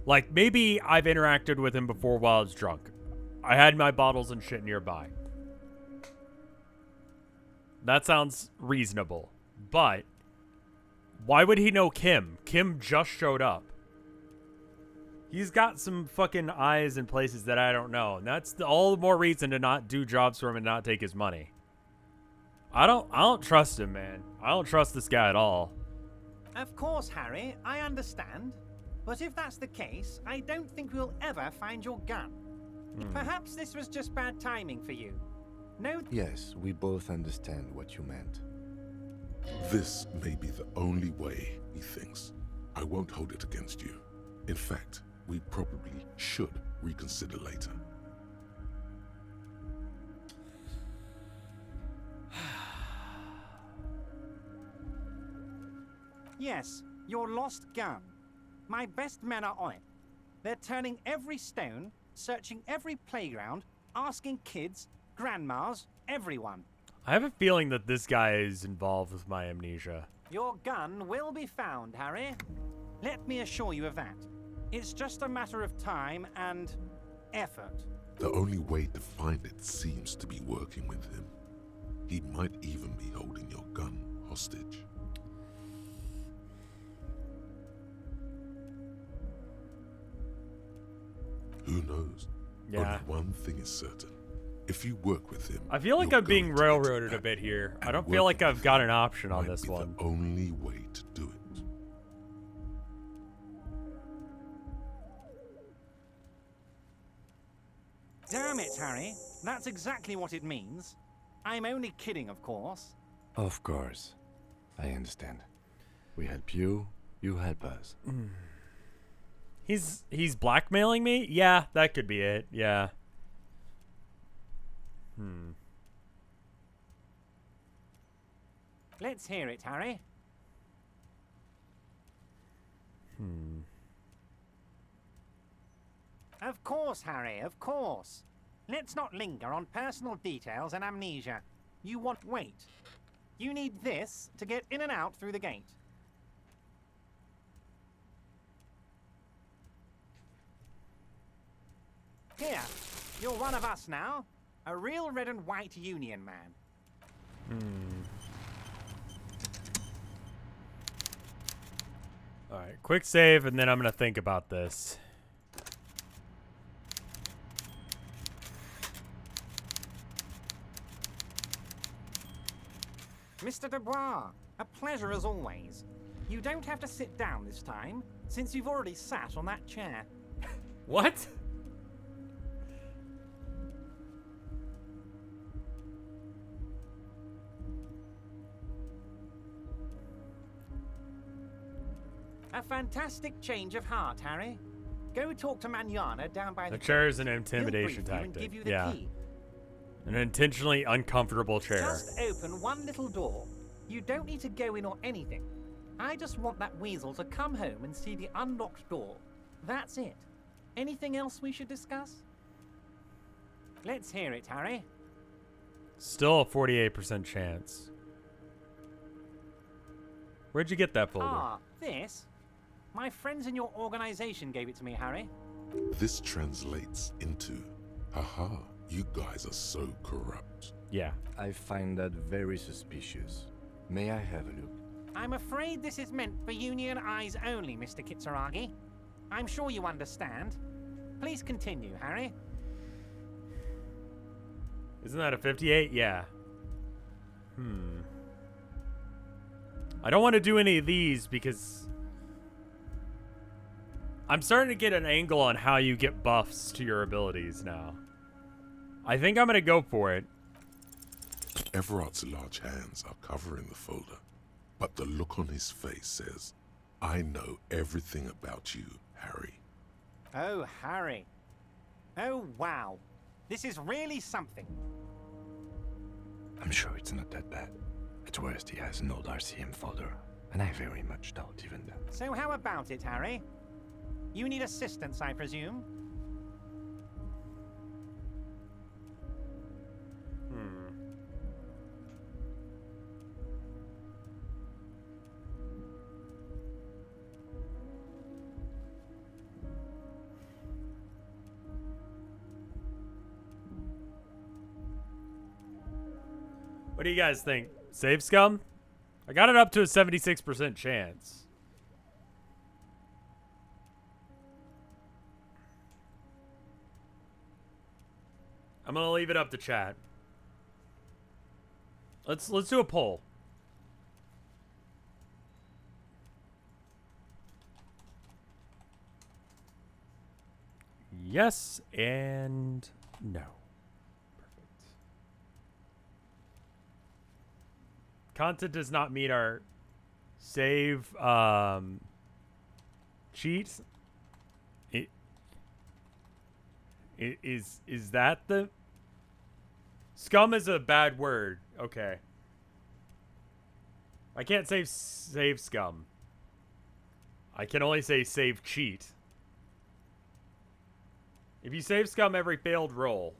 Like, maybe I've interacted with him before while I was drunk. I had my bottles and shit nearby. That sounds reasonable. But... why would he know Kim? Kim just showed up. He's got some fucking eyes in places that I don't know. And that's all the more reason to not do jobs for him and not take his money. I don't trust him, man. I don't trust this guy at all. Of course, Harry, I understand. But if that's the case, I don't think we'll ever find your gun. Perhaps this was just bad timing for you. No. Yes, we both understand what you meant. This may be the only way, he thinks. I won't hold it against you. In fact, we probably should reconsider later. Yes, your lost gun. My best men are on it. They're turning every stone, searching every playground, asking kids, grandmas, everyone. I have a feeling that this guy is involved with my amnesia. Your gun will be found, Harry. Let me assure you of that. It's just a matter of time and effort. The only way to find it seems to be working with him. He might even be holding your gun hostage. Who knows? Yeah. Only one thing is certain. If you work with him, I feel like you're I'm being going to get railroaded a back, bit here. I and don't feel like working I've with got him an option on might this be one. the only way to do it. Damn it, Harry. That's exactly what it means. I'm only kidding, of course. Of course. I understand. We help you, you help us. He's blackmailing me? Yeah, that could be it. Yeah. Let's hear it, Harry. Of course, Harry, of course. Let's not linger on personal details and amnesia. You want weight. You need this to get in and out through the gate. Here, you're one of us now. A real red and white union man. Alright, quick save, and then I'm going to think about this. Mr. Dubois, a pleasure as always. You don't have to sit down this time, since you've already sat on that chair. What? A fantastic change of heart, Harry. Go talk to Manana down by The the chair is an He'll intimidation brief you and tactic. give you the Yeah. key. An intentionally uncomfortable chair. Just open one little door. You don't need to go in or anything. I just want that weasel to come home and see the unlocked door. That's it. Anything else we should discuss? Let's hear it, Harry. Still a 48% chance. Where'd you get that folder? Ah, this? My friends in your organization gave it to me, Harry. This translates into, haha, you guys are so corrupt. Yeah. I find that very suspicious. May I have a look? I'm afraid this is meant for Union eyes only, Mr. Kitsuragi. I'm sure you understand. Please continue, Harry. Isn't that a 58? Yeah. I don't want to do any of these because I'm starting to get an angle on how you get buffs to your abilities now. I think I'm going to go for it. Everard's large hands are covering the folder, but the look on his face says, I know everything about you, Harry. Oh, Harry. Oh, wow. This is really something. I'm sure it's not that bad. At worst, he has an old RCM folder, and I very much doubt even that. So how about it, Harry? You need assistance, I presume? What do you guys think? Save scum? I got it up to a 76% chance. I'm gonna leave it up to chat. Let's do a poll. Yes and no. Perfect. Content does not meet our save cheat. Is that the scum is a bad word. Okay. I can't save scum. I can only say save cheat. If you save scum every failed roll.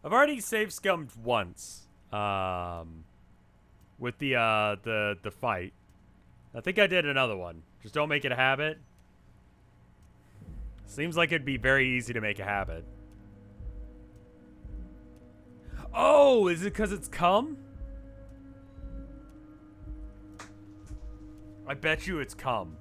I've already saved scum once. With the fight. I think I did another one. Just don't make it a habit. Seems like it'd be very easy to make a habit. Oh, is it because it's cum? I bet you it's cum.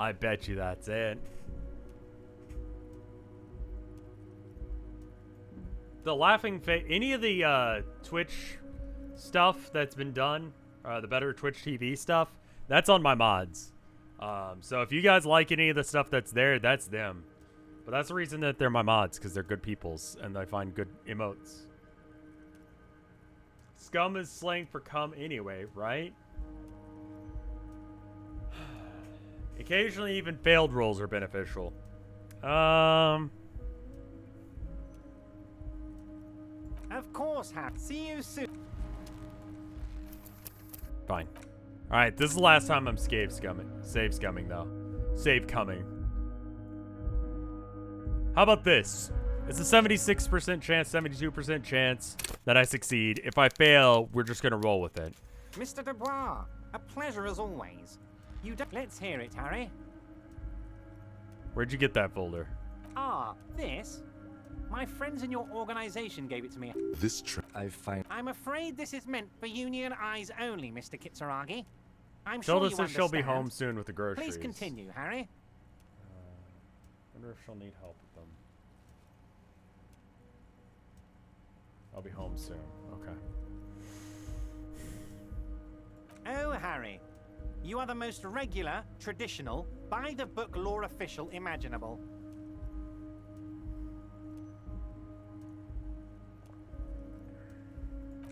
I bet you that's it. The laughing face, any of the Twitch stuff that's been done, the better Twitch TV stuff, that's on my mods. So if you guys like any of the stuff that's there, that's them. But that's the reason that they're my mods, because they're good peoples and I find good emotes. Scum is slang for cum anyway, right? Occasionally even failed rolls are beneficial. Of course, see you soon. Fine. Alright, this is the last time I'm save scumming though. Save coming. How about this? It's a 76% chance, 72% chance that I succeed. If I fail, we're just gonna roll with it. Mr. Dubois, a pleasure as always. Let's hear it, Harry. Where'd you get that folder? Ah, this? My friends in your organization gave it to me. I'm afraid this is meant for union eyes only, Mr. Kitsuragi. I'm sure you Tilda says she'll be understand. home soon with the groceries. Please continue, Harry. Wonder if she'll need help with them. I'll be home soon. Okay. Oh, Harry. You are the most regular, traditional, by-the-book law official imaginable.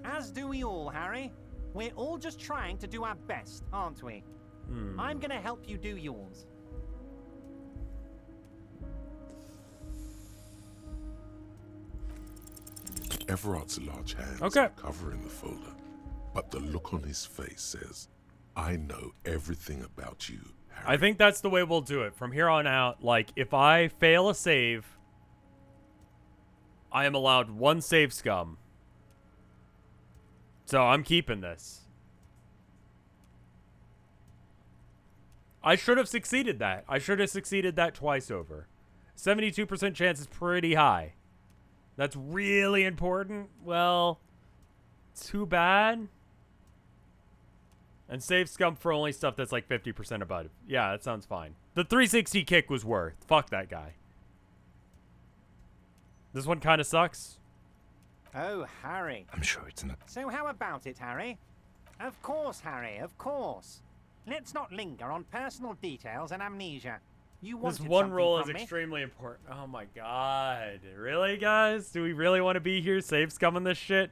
As do we all, Harry. We're all just trying to do our best, aren't we? I'm gonna help you do yours. Everard's large hands Okay. covering the folder, but the look on his face says, I know everything about you, Harry. I think that's the way we'll do it. From here on out, like, if I fail a save, I am allowed one save scum. So I'm keeping this. I should have succeeded that. I should have succeeded that twice over. 72% chance is pretty high. That's really important. Well, too bad. And save scum for only stuff that's like 50% above. Yeah, that sounds fine. The 360 kick was worth. Fuck that guy. This one kind of sucks. Oh, Harry. I'm sure it's not. So how about it, Harry? Of course, Harry, of course. Let's not linger on personal details and amnesia. You wanted This one something roll is from me. extremely important. Oh my god. Really, guys? Do we really want to be here save scumming this shit?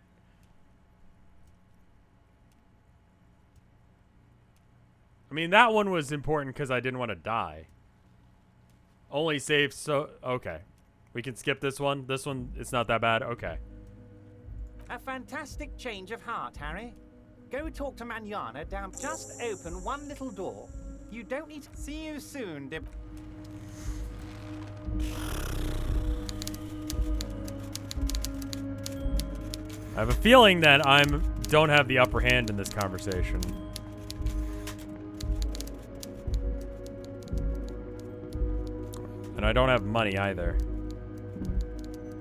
I mean, that one was important because I didn't want to die. Only save so... Okay. We can skip this one. This one, it's not that bad. Okay. A fantastic change of heart, Harry. Go talk to Manana down. Just open one little door. You don't need to... See you soon, I have a feeling that don't have the upper hand in this conversation. And I don't have money either.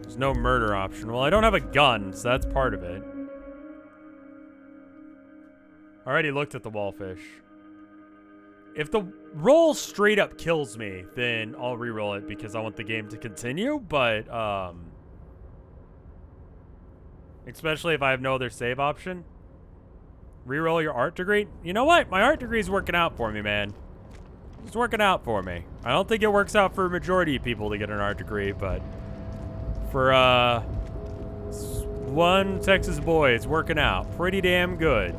There's no murder option. Well, I don't have a gun, so that's part of it. I already looked at the wallfish. If the roll straight up kills me, then I'll re-roll it because I want the game to continue, but, especially if I have no other save option. Reroll your art degree? You know what? My art degree is working out for me, man. It's working out for me. I don't think it works out for a majority of people to get an art degree, but for one Texas boy, it's working out pretty damn good.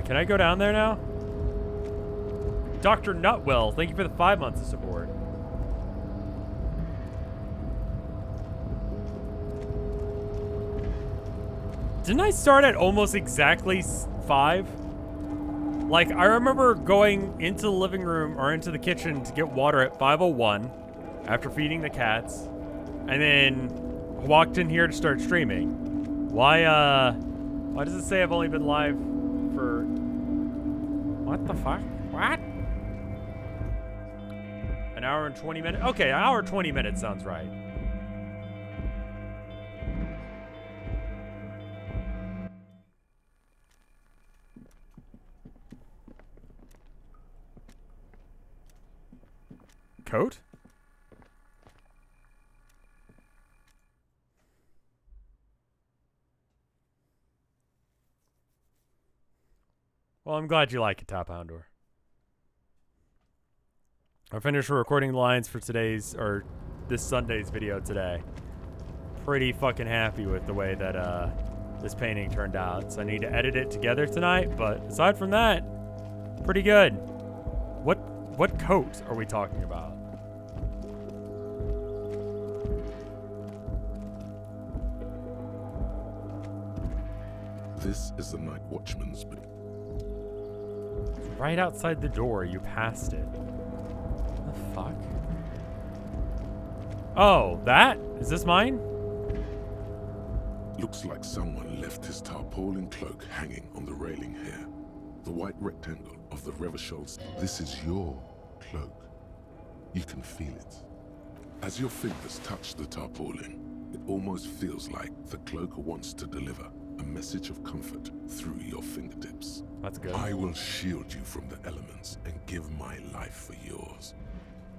Can I go down there now? Dr. Nutwell, thank you for the 5 months of support. Didn't I start at almost exactly 5? Like, I remember going into the living room or into the kitchen to get water at 5:01 after feeding the cats, and then walked in here to start streaming. Why does it say I've only been live for... What the fuck? What? An hour and 20 minutes? Okay, an hour and 20 minutes sounds right. coat? Well, I'm glad you like it, Top Houndor. I finished recording the lines for today's, or this Sunday's video today. Pretty fucking happy with the way that this painting turned out. So I need to edit it together tonight, but aside from that, pretty good. What coat are we talking about? This is the night watchman's bed. Right outside the door, you passed it. What the fuck? Oh, that? Is this mine? Looks like someone left his tarpaulin cloak hanging on the railing here. The white rectangle of the Revisauce. This is your cloak. You can feel it. As your fingers touch the tarpaulin, it almost feels like the cloak wants to deliver a message of comfort through your fingertips. That's good. I will shield you from the elements and give my life for yours.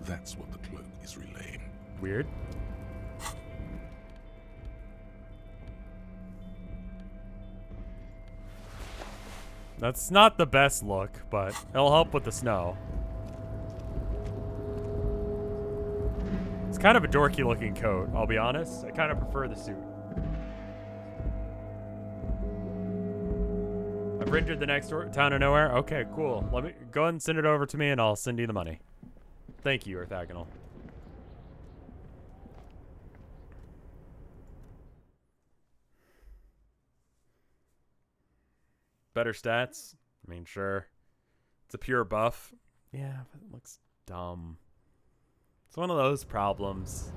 That's what the cloak is relaying. Weird. That's not the best look, but it'll help with the snow. It's kind of a dorky looking coat, I'll be honest. I kind of prefer the suit. I've rendered the next town of nowhere. Okay, cool. Let me go ahead and send it over to me and I'll send you the money. Thank you, Orthogonal. Better stats? I mean, sure. It's a pure buff. Yeah, but it looks dumb. It's one of those problems.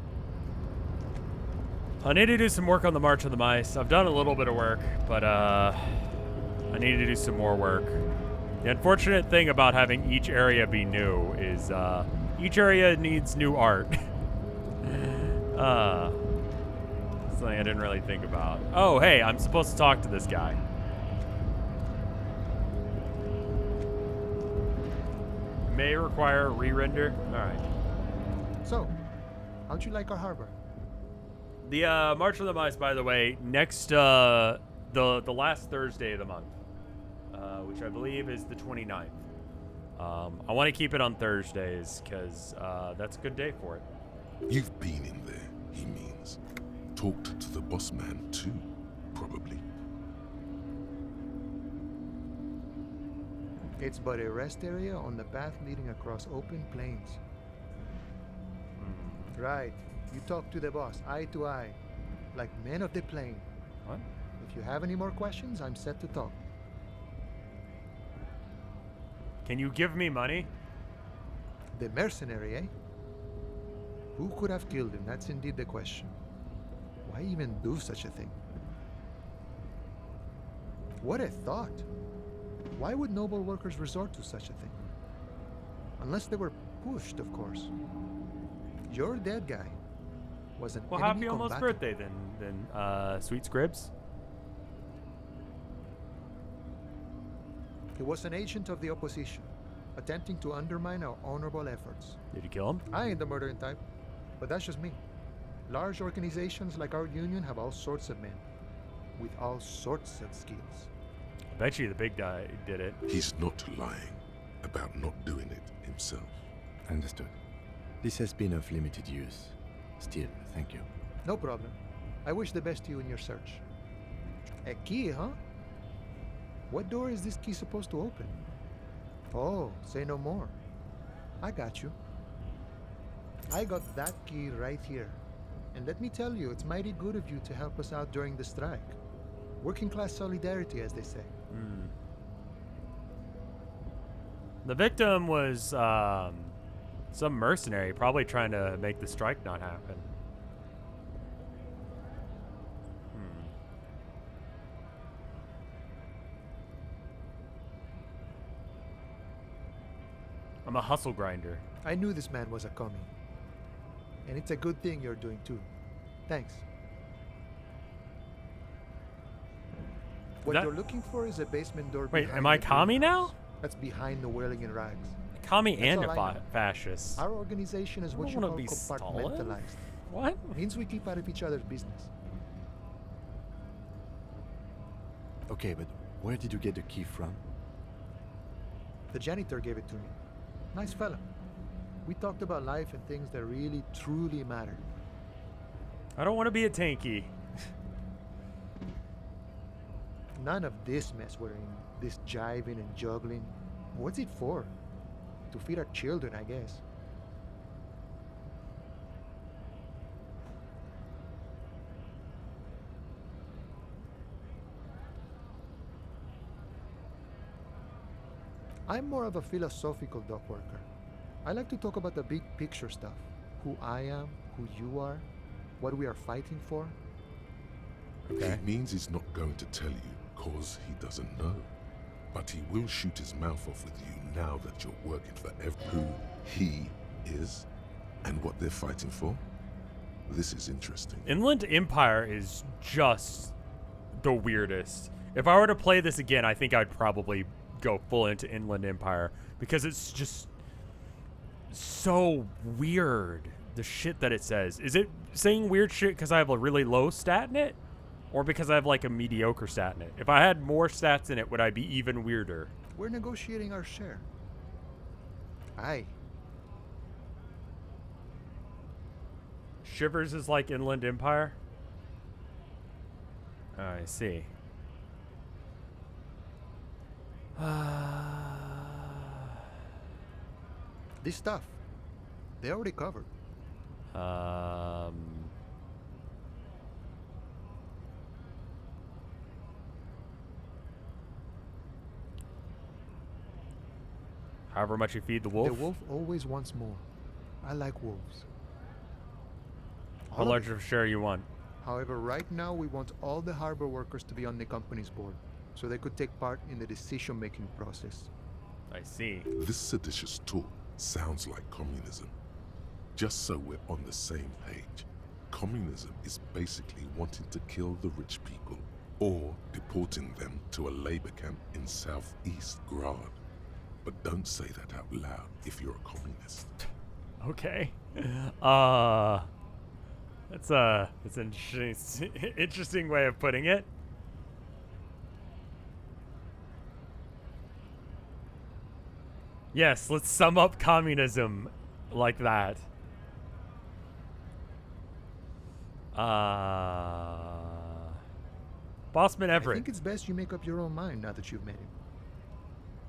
I need to do some work on the March of the Mice. I've done a little bit of work, but I need to do some more work. The unfortunate thing about having each area be new is each area needs new art. Something I didn't really think about. Oh, hey, I'm supposed to talk to this guy. May require re-render. All right. So, how'd you like our harbor? The March of the Mice, by the way, next the last Thursday of the month, which I believe is the 29th. I want to keep it on Thursdays because that's a good day for it. You've been in there, he means. Talked to the boss man too, probably. It's but a rest area on the path leading across open plains. Right. You talk to the boss, eye to eye, like men of the plain. What? If you have any more questions, I'm set to talk. Can you give me money? The mercenary, eh? Who could have killed him? That's indeed the question. Why even do such a thing? What a thought. Why would noble workers resort to such a thing? Unless they were pushed, of course. Your dead guy was an Well, enemy happy almost combatant. birthday then, Sweet Scribs. He was an agent of the opposition, attempting to undermine our honorable efforts. Did you kill him? I ain't the murdering type, but that's just me. Large organizations like our union have all sorts of men, with all sorts of skills. I bet you the big guy did it. He's not lying about not doing it himself. Understood. This has been of limited use. Still, thank you. No problem. I wish the best to you in your search. A key, huh? What door is this key supposed to open? Oh, say no more. I got you. I got that key right here. And let me tell you, it's mighty good of you to help us out during the strike. Working class solidarity, as they say. The victim was some mercenary, probably trying to make the strike not happen. I'm a hustle grinder. I knew this man was a commie. And it's a good thing you're doing too. Thanks. What That- you're looking for is a basement door. Wait, behind am I the commie greenhouse. now? That's behind the whirling in rags. Commie That's and all I a know. fascist. Our organization is I what don't you wanna call be Stalin. compartmentalized. What? Means we keep out of each other's business. Okay, but where did you get the key from? The janitor gave it to me. Nice fella. We talked about life and things that really, truly matter. I don't want to be a tanky. None of this mess we're in. This jiving and juggling. What's it for? To feed our children, I guess. I'm more of a philosophical dock worker. I like to talk about the big picture stuff. Who I am, who you are, what we are fighting for. Okay. It means he's not going to tell you cause he doesn't know. But he will shoot his mouth off with you now that you're working for who he is and what they're fighting for. This is interesting. Inland Empire is just the weirdest. If I were to play this again, I think I'd probably go full into Inland Empire because it's just so weird, the shit that it says. Is it saying weird shit because I have a really low stat in it? Or because I have like a mediocre stat in it? If I had more stats in it, would I be even weirder? We're negotiating our share. Aye. Shivers is like Inland Empire? Oh, I see. This stuff, they already covered. However much you feed the wolf. The wolf always wants more. I like wolves. How large of a share you want? However, right now we want all the harbor workers to be on the company's board, so they could take part in the decision-making process. I see. This seditious talk sounds like communism. Just so we're on the same page, communism is basically wanting to kill the rich people or deporting them to a labor camp in Southeast Grad. But don't say that out loud if you're a communist. Okay. That's an interesting way of putting it. Yes, let's sum up communism like that. Bossman Everett. I think it's best you make up your own mind now that you've met him.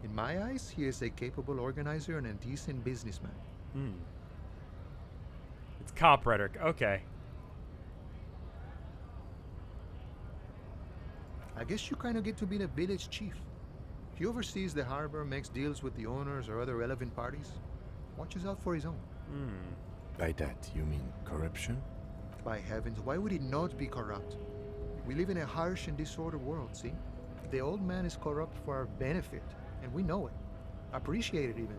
In my eyes, he is a capable organizer and a decent businessman. It's cop rhetoric. Okay. I guess you kind of get to be the village chief. He oversees the harbor, makes deals with the owners or other relevant parties, watches out for his own. By that, you mean corruption? By heavens, why would he not be corrupt? We live in a harsh and disordered world, see? The old man is corrupt for our benefit, and we know it. Appreciate it even.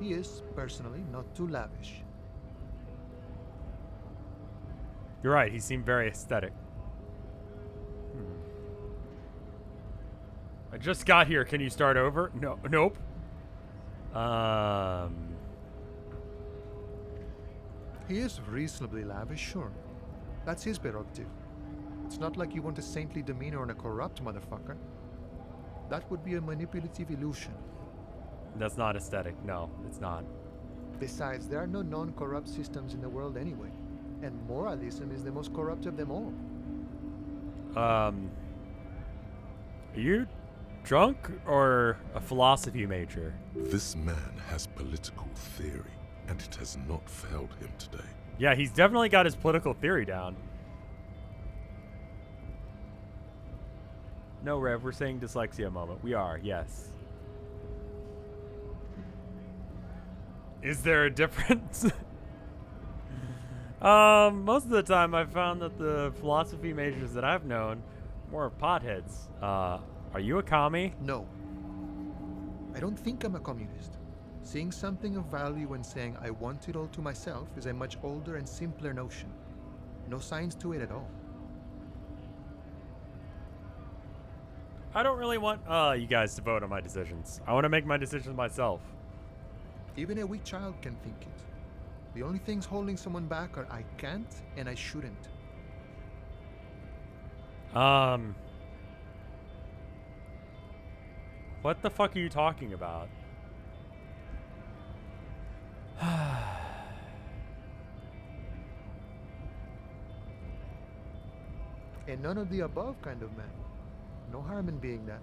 He is, personally, not too lavish. You're right. He seemed very aesthetic. I just got here. Can you start over? No. Nope. He is reasonably lavish, sure. That's his prerogative. It's not like you want a saintly demeanor on a corrupt motherfucker. That would be a manipulative illusion. That's not aesthetic. No, it's not. Besides, there are no non-corrupt systems in the world anyway. And moralism is the most corrupt of them all. Are you drunk or a philosophy major? This man has political theory, and it has not failed him today. Yeah, he's definitely got his political theory down. No, Rev, we're saying dyslexia moment. We are, yes. Is there a difference? Most of the time I found that the philosophy majors that I've known more potheads. Are you a commie? No. I don't think I'm a communist. Seeing something of value and saying I want it all to myself is a much older and simpler notion. No science to it at all. I don't really want you guys to vote on my decisions. I want to make my decisions myself. Even a weak child can think it. The only things holding someone back are I can't and I shouldn't. What the fuck are you talking about? A none of the above kind of man. No harm in being that.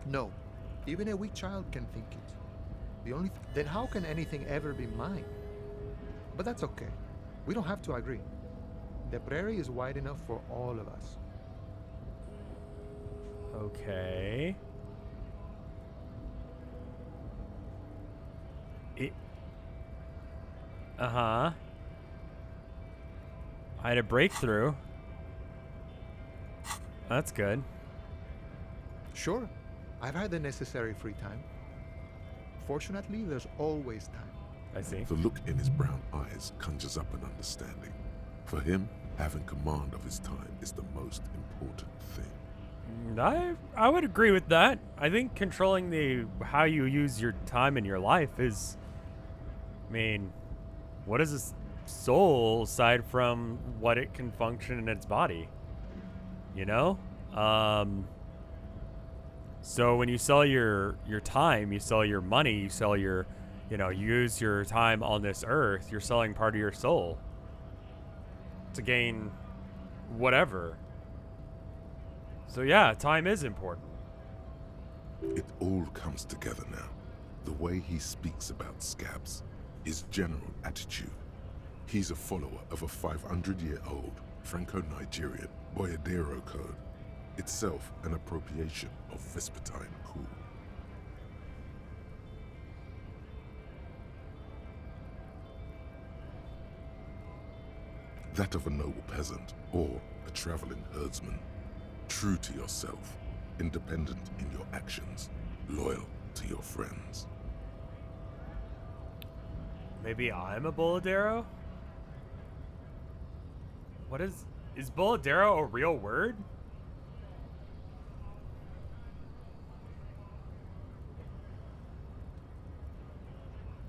No, even a weak child can think it. The only then how can anything ever be mine? But that's okay. We don't have to agree. The prairie is wide enough for all of us. Okay. Uh-huh. I had a breakthrough. That's good. Sure, I've had the necessary free time. Fortunately, there's always time. I see. The look in his brown eyes conjures up an understanding. For him, having command of his time is the most important thing. I would agree with that. I think controlling how you use your time in your life is, I mean, what is a soul aside from what it can function in its body? You know? So when you sell your time, you sell your money, you sell your, you use your time on this earth, you're selling part of your soul to gain whatever. So yeah, time is important. It all comes together now. The way he speaks about scabs, his general attitude. He's a follower of a 500-year-old Franco-Nigerian Boyadero code, itself an appropriation of Vespertine cool. That of a noble peasant or a traveling herdsman. True to yourself, independent in your actions, loyal to your friends. Maybe I'm a Boladero? What is Boladero a real word?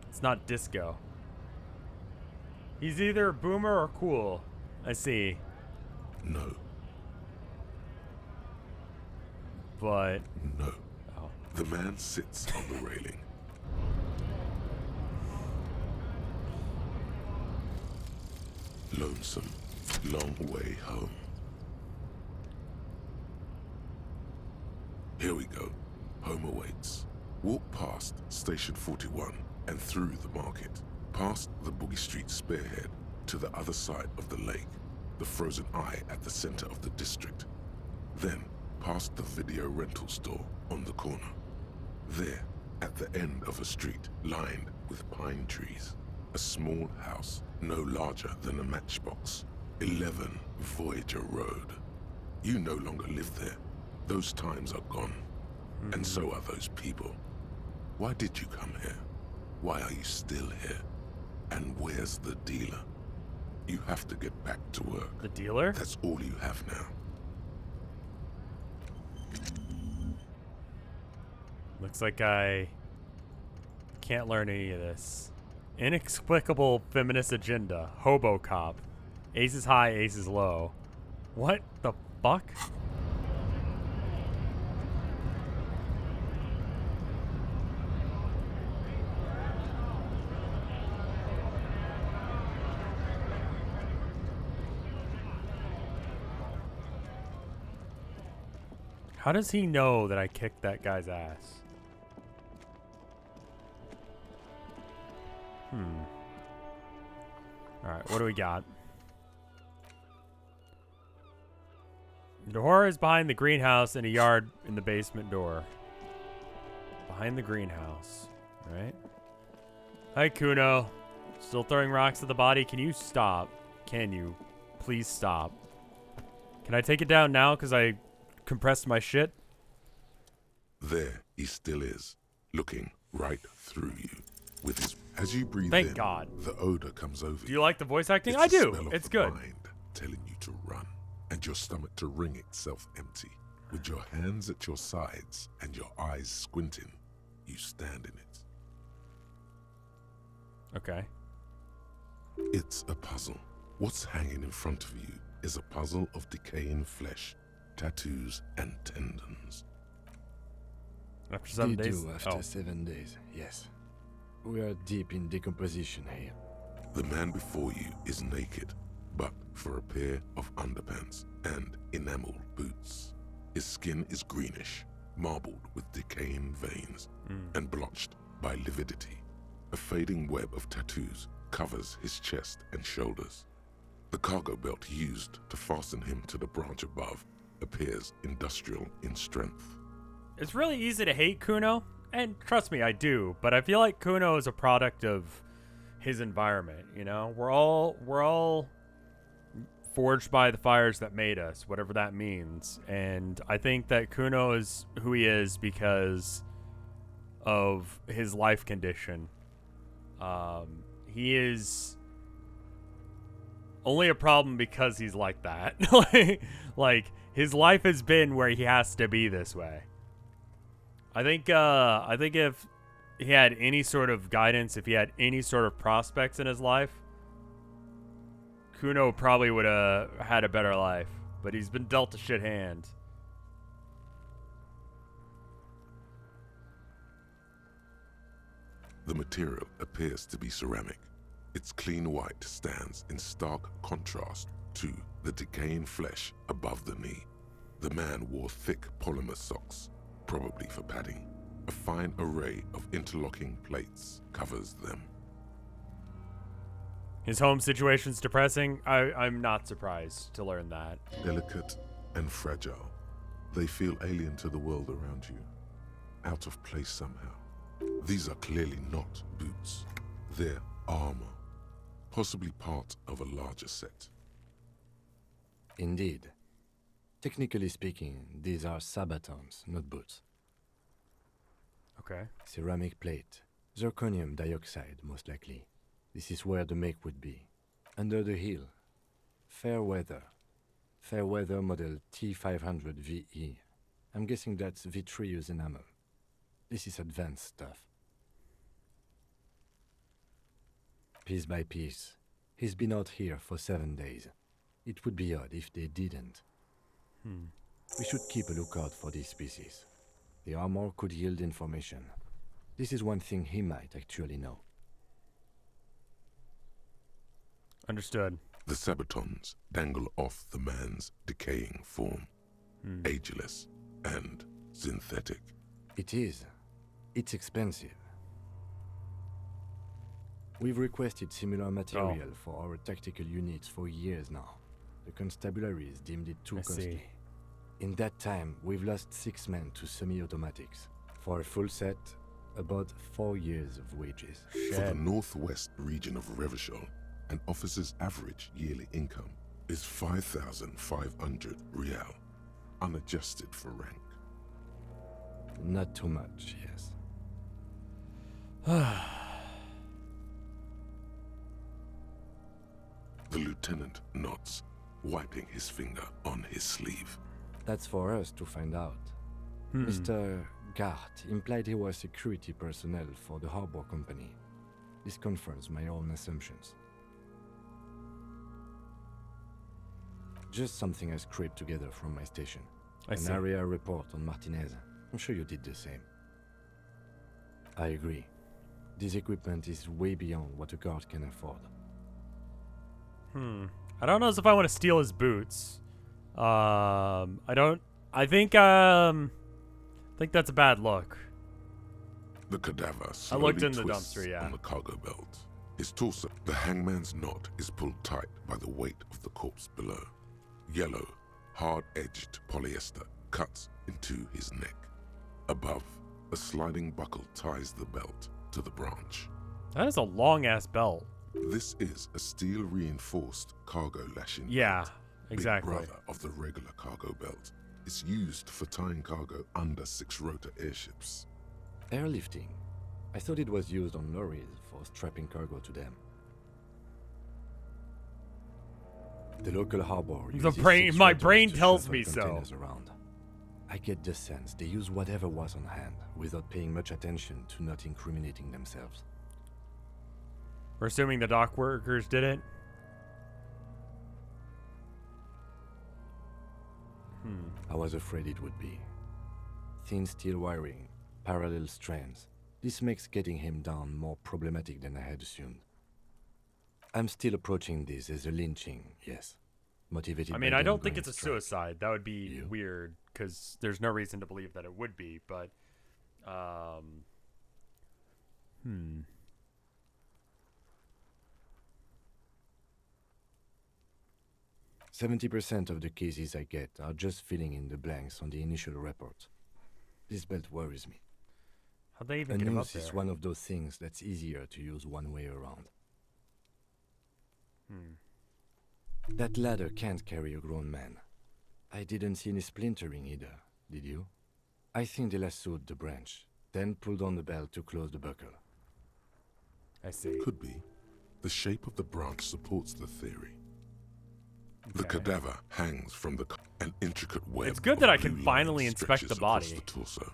It's not disco. He's either boomer or cool. I see. No. But... No. Oh. The man sits on the railing. Lonesome, long way home. Here we go. Home awaits. Walk past Station 41 and through the market, past the Boogie Street spearhead to the other side of the lake, the frozen eye at the center of the district. Then, past the video rental store on the corner. There, at the end of a street lined with pine trees, a small house no larger than a matchbox. 11 Voyager Road. You no longer live there. Those times are gone. And so are those people. Why did you come here? Why are you still here? And where's the dealer? You have to get back to work. The dealer? That's all you have now. Looks like I can't learn any of this. Inexplicable feminist agenda. Hobo cop. Aces high, aces low. What the fuck? How does he know that I kicked that guy's ass? Alright, what do we got? The horror is behind the greenhouse in a yard in the basement door. Behind the greenhouse. Alright. Hi, Kuno. Still throwing rocks at the body? Can you stop? Can you? Please stop. Can I take it down now because I compressed my shit? There he still is, looking right through you. With his, as you breathe Thank in, God. the odor comes over you. Do you like the voice acting? It's I the do. smell of It's the good. mind telling you to run, and your stomach to wring itself empty. With your hands at your sides and your eyes squinting, you stand in it. Okay. It's a puzzle. What's hanging in front of you is a puzzle of decaying flesh, tattoos, and tendons. After 7 days? After 7 days, yes. We are deep in decomposition here. The man before you is naked, but for a pair of underpants and enameled boots. His skin is greenish, marbled with decaying veins, and blotched by lividity. A fading web of tattoos covers his chest and shoulders. The cargo belt used to fasten him to the branch above appears industrial in strength. It's really easy to hate Kuno, and trust me, I do, but I feel like Kuno is a product of his environment, you know? We're all forged by the fires that made us, whatever that means. And I think that Kuno is who he is because of his life condition. He is only a problem because he's like that. Like his life has been where he has to be this way. I think if he had any sort of guidance, if he had any sort of prospects in his life, Kuno probably would have had a better life. But he's been dealt a shit hand. The material appears to be ceramic. Its clean white stands in stark contrast to the decaying flesh above the knee. The man wore thick polymer socks, probably for padding. A fine array of interlocking plates covers them. His home situation's depressing. I'm not surprised to learn that. Delicate and fragile, they feel alien to the world around you, out of place somehow. These are clearly not boots. They're armor, possibly part of a larger set. Indeed. Technically speaking, these are sabatons, not boots. Okay. Ceramic plate. Zirconium dioxide, most likely. This is where the make would be. Under the heel. Fair weather. Fair weather model T500 VE. I'm guessing that's vitreous enamel. This is advanced stuff. Piece by piece. He's been out here for 7 days. It would be odd if they didn't. We should keep a lookout for these species. The armor could yield information. This is one thing he might actually know. Understood. The sabatons dangle off the man's decaying form, ageless and synthetic. It is. It's expensive. We've requested similar material for our tactical units for years now. The constabularies deemed it too costly. In that time, we've lost 6 men to semi-automatics. For a full set, about 4 years of wages. For the northwest region of Revachol, an officer's average yearly income is 5,500 real, unadjusted for rank. Not too much, yes. The lieutenant nods, wiping his finger on his sleeve. That's for us to find out. Mr. Gart implied he was security personnel for the harbor company. This confirms my own assumptions. Just something I scraped together from my station. An area report on Martinez. I'm sure you did the same. I agree. This equipment is way beyond what a guard can afford. I don't know if I want to steal his boots. I think that's a bad look. The cadaver I slowly looked in the twists dumpster, yeah. on the cargo belt. His torso, the hangman's knot, is pulled tight by the weight of the corpse below. Yellow, hard-edged polyester cuts into his neck. Above, a sliding buckle ties the belt to the branch. That is a long-ass belt. This is a steel-reinforced cargo lashing Yeah, belt. exactly. Big brother of the regular cargo belt. It's used for tying cargo under 6-rotor airships. Airlifting? I thought it was used on lorries for strapping cargo to them. The local harbor uses My brain 6 rotors to tells shuffle me so. containers around. I get the sense they use whatever was on hand without paying much attention to not incriminating themselves. We're assuming the dock workers did it. I was afraid it would be. Thin steel wiring, parallel strands. This makes getting him down more problematic than I had assumed. I'm still approaching this as a lynching, yes. Motivated I mean, by I the don't think ongoing it's a strike. suicide. That would be weird, because there's no reason to believe that it would be, but... 70% of the cases I get are just filling in the blanks on the initial report. This belt worries me. How'd they even A get him up noose is there? one of those things that's easier to use one way around. That ladder can't carry a grown man. I didn't see any splintering either, did you? I think they lassoed the branch, then pulled on the belt to close the buckle. I see. Could be. The shape of the branch supports the theory. The Okay. cadaver hangs from an intricate web. It's good of that I can blue finally line inspect the stretches across body. The torso,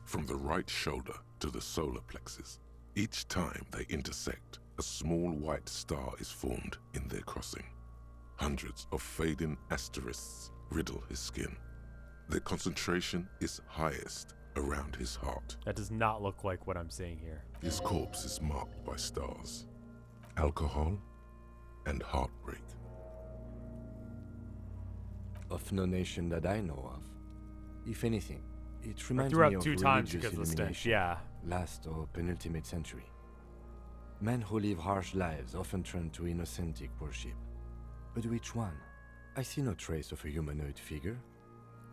from the right shoulder to the solar plexus. Each time they intersect, a small white star is formed in their crossing. Hundreds of fading asterisks riddle his skin. Their concentration is highest around his heart. That does not look like what I'm seeing here. His corpse is marked by stars, alcohol, and heartbreak. Of no nation that I know of. If anything, it I reminds threw me up of 2 times religious because of the stench. illumination, Yeah. last or penultimate century. Men who live harsh lives often turn to innocentic worship. But which one? I see no trace of a humanoid figure.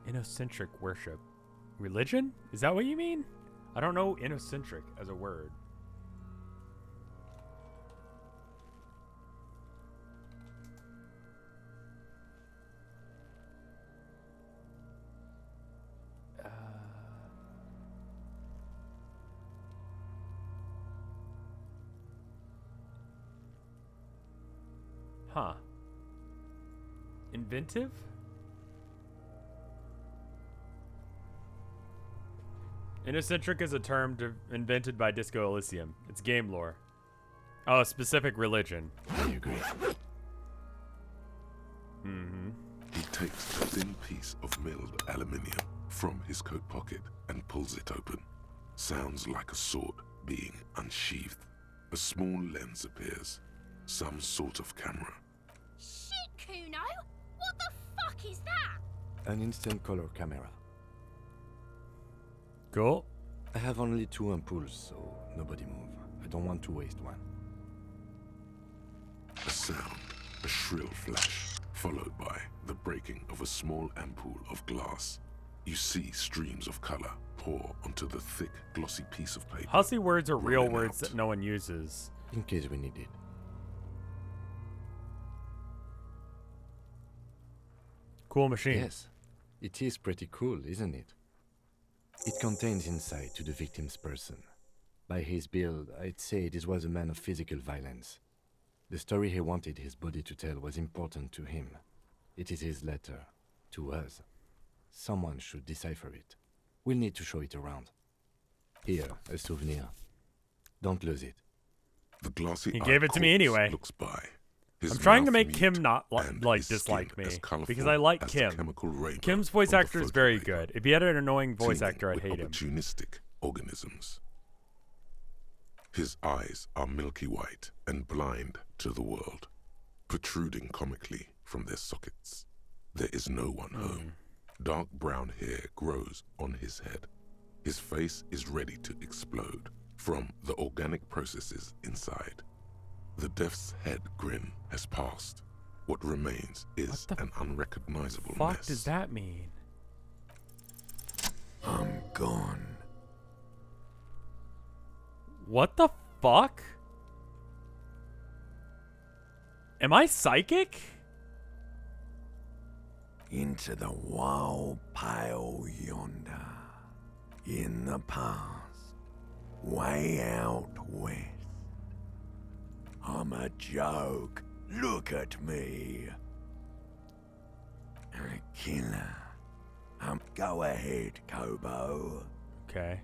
Innocentric worship. Religion? Is that what you mean? I don't know innocentric as a word. Huh. Inventive? Innocentric is a term invented by Disco Elysium. It's game lore. Oh, a specific religion. I agree. He takes a thin piece of milled aluminium from his coat pocket and pulls it open. Sounds like a sword being unsheathed. A small lens appears. Some sort of camera. Shit, Kuno! What the fuck is that? An instant color camera. Cool. I have only 2 ampoules, so nobody move. I don't want to waste one. A sound, a shrill flash, followed by the breaking of a small ampoule of glass. You see streams of color pour onto the thick, glossy piece of paper. Hussy words are real rolling words out. that no one uses. In case we need it. Cool machine. Yes, it is pretty cool, isn't it? It contains insight to the victim's person. By his build, I'd say this was a man of physical violence. The story he wanted his body to tell was important to him. It is his letter. To us. Someone should decipher it. We'll need to show it around. Here, a souvenir. Don't lose it. The glossy He gave it to me anyway. Looks by. His I'm trying to mouth make mute Kim not and like his skin dislike me as colourful because I like as the Kim. chemical rainbow Kim's voice from the actor is very photopaper, good. If he had an annoying voice teeming actor, I'd with hate him. opportunistic organisms. His eyes are milky white and blind to the world, protruding comically from their sockets. There is no one home. Dark brown hair grows on his head. His face is ready to explode from the organic processes inside. The death's head grin has passed. What remains is What the an unrecognizable Fuck mess. does that mean? I'm gone. What the fuck? Am I psychic? Into the wild pale yonder, in the past, way out west. I'm a joke, look at me. A killer, a Go ahead, Kobo. Okay.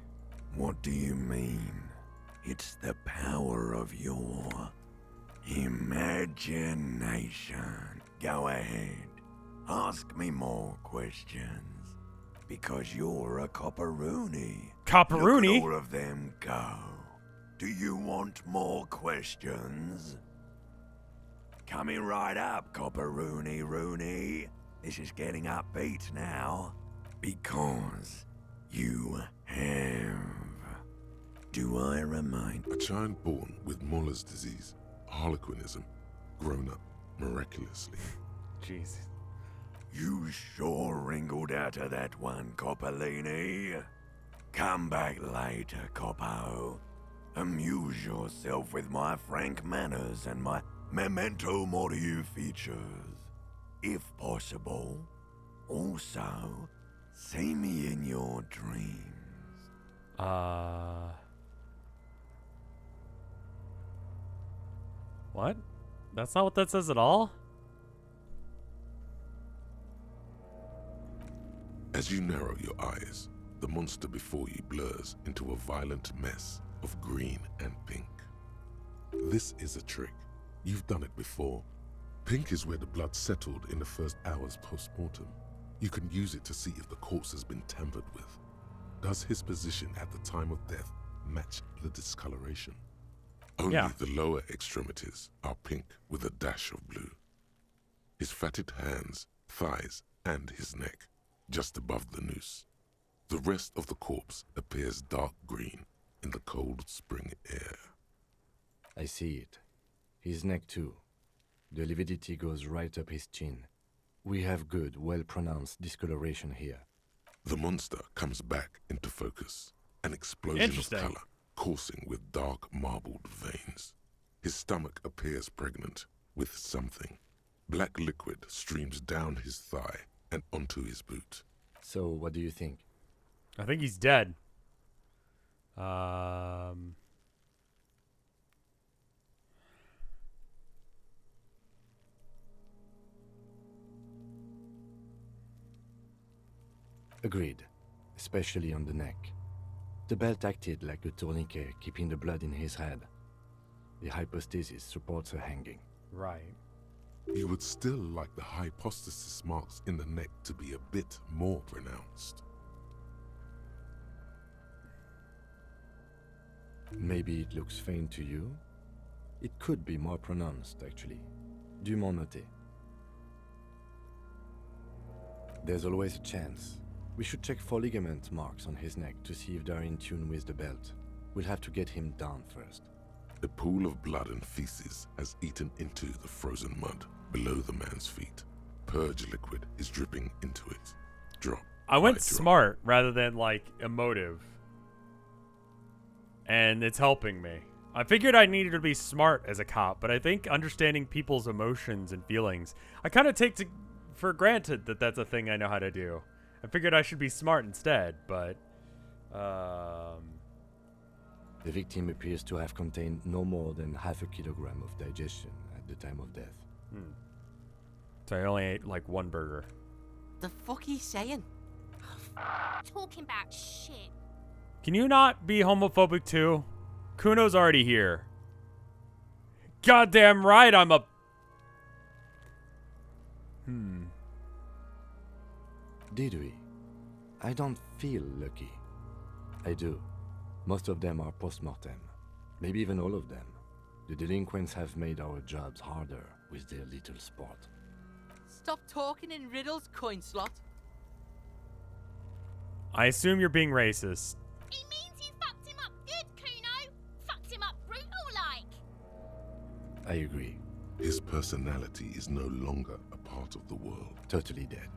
What do you mean? It's the power of your imagination. Go ahead. Ask me more questions. Because you're a copperoony. Copperoony? Look at all of them go. Do you want more questions? Coming right up, Copperoony Rooney. This is getting upbeat now. Because you have. Do I remind? A child born with Muller's disease, harlequinism, grown up miraculously. Jeez. You sure wrinkled out of that one, Coppolini. Come back later, Coppo. Amuse yourself with my frank manners and my memento mori features. If possible. Also, see me in your dreams. What? That's not what that says at all? As you narrow your eyes, the monster before you blurs into a violent mess of green and pink. This is a trick. You've done it before. Pink is where the blood settled in the first hours post-mortem. You can use it to see if the corpse has been tampered with. Does his position at the time of death match the discoloration? Only the lower extremities are pink with a dash of blue. His fatted hands, thighs, and his neck, just above the noose. The rest of the corpse appears dark green in the cold spring air. I see it. His neck too. The lividity goes right up his chin. We have good, well-pronounced discoloration here. The monster comes back into focus, an explosion of color coursing with dark marbled veins. His stomach appears pregnant with something. Black liquid streams down his thigh and onto his boot. So, what do you think? I think he's dead. Agreed, especially on the neck. The belt acted like a tourniquet, keeping the blood in his head. The hypostasis supports her hanging. Right. You would still like the hypostasis marks in the neck to be a bit more pronounced. Maybe it looks faint to you? It could be more pronounced, actually. Dumont noté. There's always a chance. We should check for ligament marks on his neck to see if they're in tune with the belt. We'll have to get him down first. A pool of blood and feces has eaten into the frozen mud below the man's feet. Purge liquid is dripping into it. Drop. I went smart rather than, like, emotive. And it's helping me. I figured I needed to be smart as a cop, but I think understanding people's emotions and feelings, I kind of take for granted that that's a thing I know how to do. I figured I should be smart instead, but... The victim appears to have contained no more than half a kilogram of digestion at the time of death. So I only ate, like, one burger. The fuck he's saying? Talking about shit. Can you not be homophobic too? Kuno's already here. Goddamn right I'm a... Did we? I don't feel lucky. I do. Most of them are post-mortem. Maybe even all of them. The delinquents have made our jobs harder with their little sport. Stop talking in riddles, coin slot. I assume you're being racist. It means you fucked him up good, Kuno. Fucked him up brutal like. I agree. His personality is no longer a part of the world. Totally dead.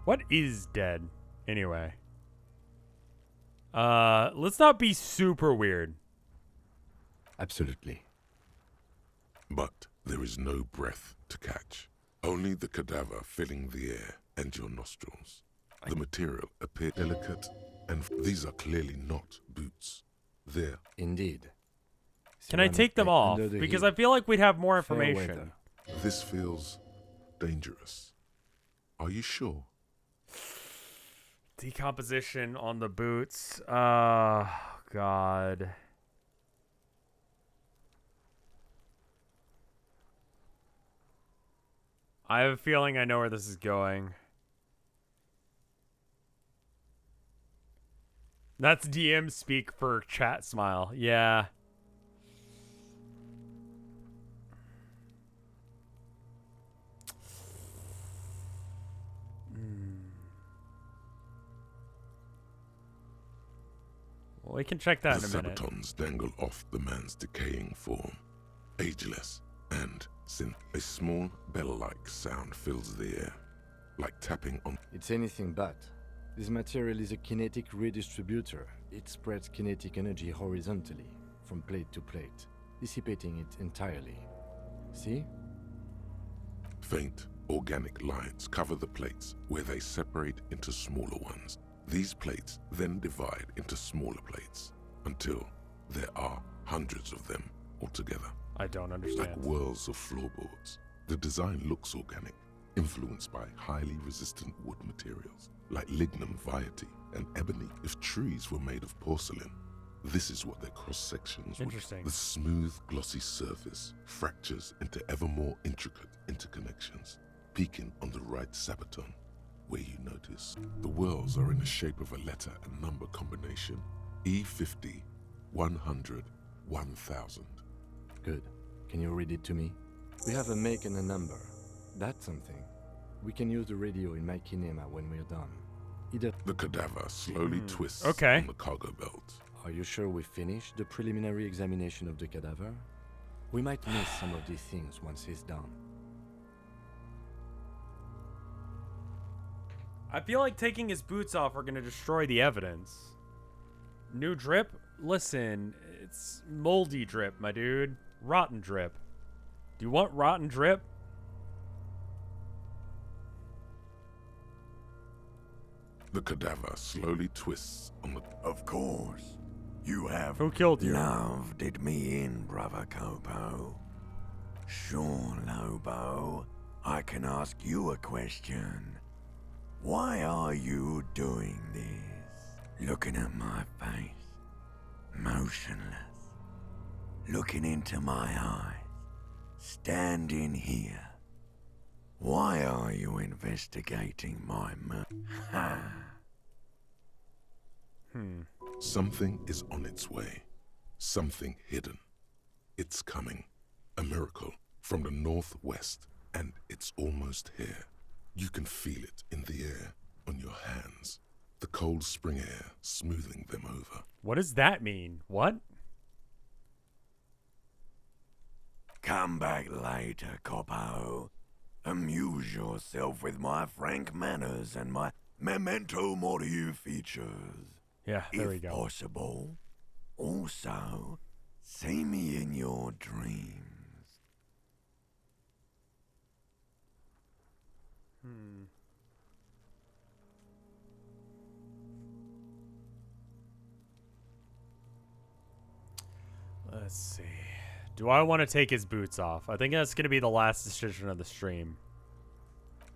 What is dead, anyway? Let's not be super weird. Absolutely. But there is no breath to catch. Only the cadaver filling the air and your nostrils. The material appears delicate, and these are clearly not boots. They're Indeed. Can I take them off? Because I feel like we'd have more information. This feels dangerous. Are you sure? Decomposition on the boots. God. I have a feeling I know where this is going. That's DM speak for chat smile. Yeah. Well, we can check that in a minute. The sabatons dangle off the man's decaying form, ageless and a small bell-like sound fills the air, like tapping on. It's anything but. This material is a kinetic redistributor. It spreads kinetic energy horizontally, from plate to plate, dissipating it entirely. See? Faint, organic lines cover the plates where they separate into smaller ones. These plates then divide into smaller plates until there are hundreds of them altogether. I don't understand. Like whirls of floorboards. The design looks organic, influenced by highly resistant wood materials, like lignum vitae and ebony. If trees were made of porcelain, this is what their cross-sections would. Interesting. The smooth, glossy surface fractures into ever more intricate interconnections, peaking on the right sabaton, where you notice the whirls are in the shape of a letter and number combination: E50, 100, 1000. Good. Can you read it to me? We have a make and a number. That's something. We can use the radio in my kinema when we're done. The cadaver slowly twists okay. on the cargo belt. Are you sure we finished the preliminary examination of the cadaver? We might miss some of these things once he's done. I feel like taking his boots off are going to destroy the evidence. New drip? Listen, it's moldy drip, my dude. Rotten drip. Do you want rotten drip? The cadaver slowly twists on the... Of course. You have... Who killed you? Loved it me in, brother Copo. Sure, Lobo. I can ask you a question. Why are you doing this? Looking at my face. Motionless. Looking into my eyes. Standing here. Why are you investigating my Something is on its way. Something hidden. It's coming. A miracle from the northwest, and it's almost here. You can feel it in the air, on your hands. The cold spring air smoothing them over. What does that mean? What? Come back later, Copo. Amuse yourself with my frank manners and my memento mori features. Yeah, there we go. If possible. Also, see me in your dreams. Let's see. Do I want to take his boots off? I think that's going to be the last decision of the stream.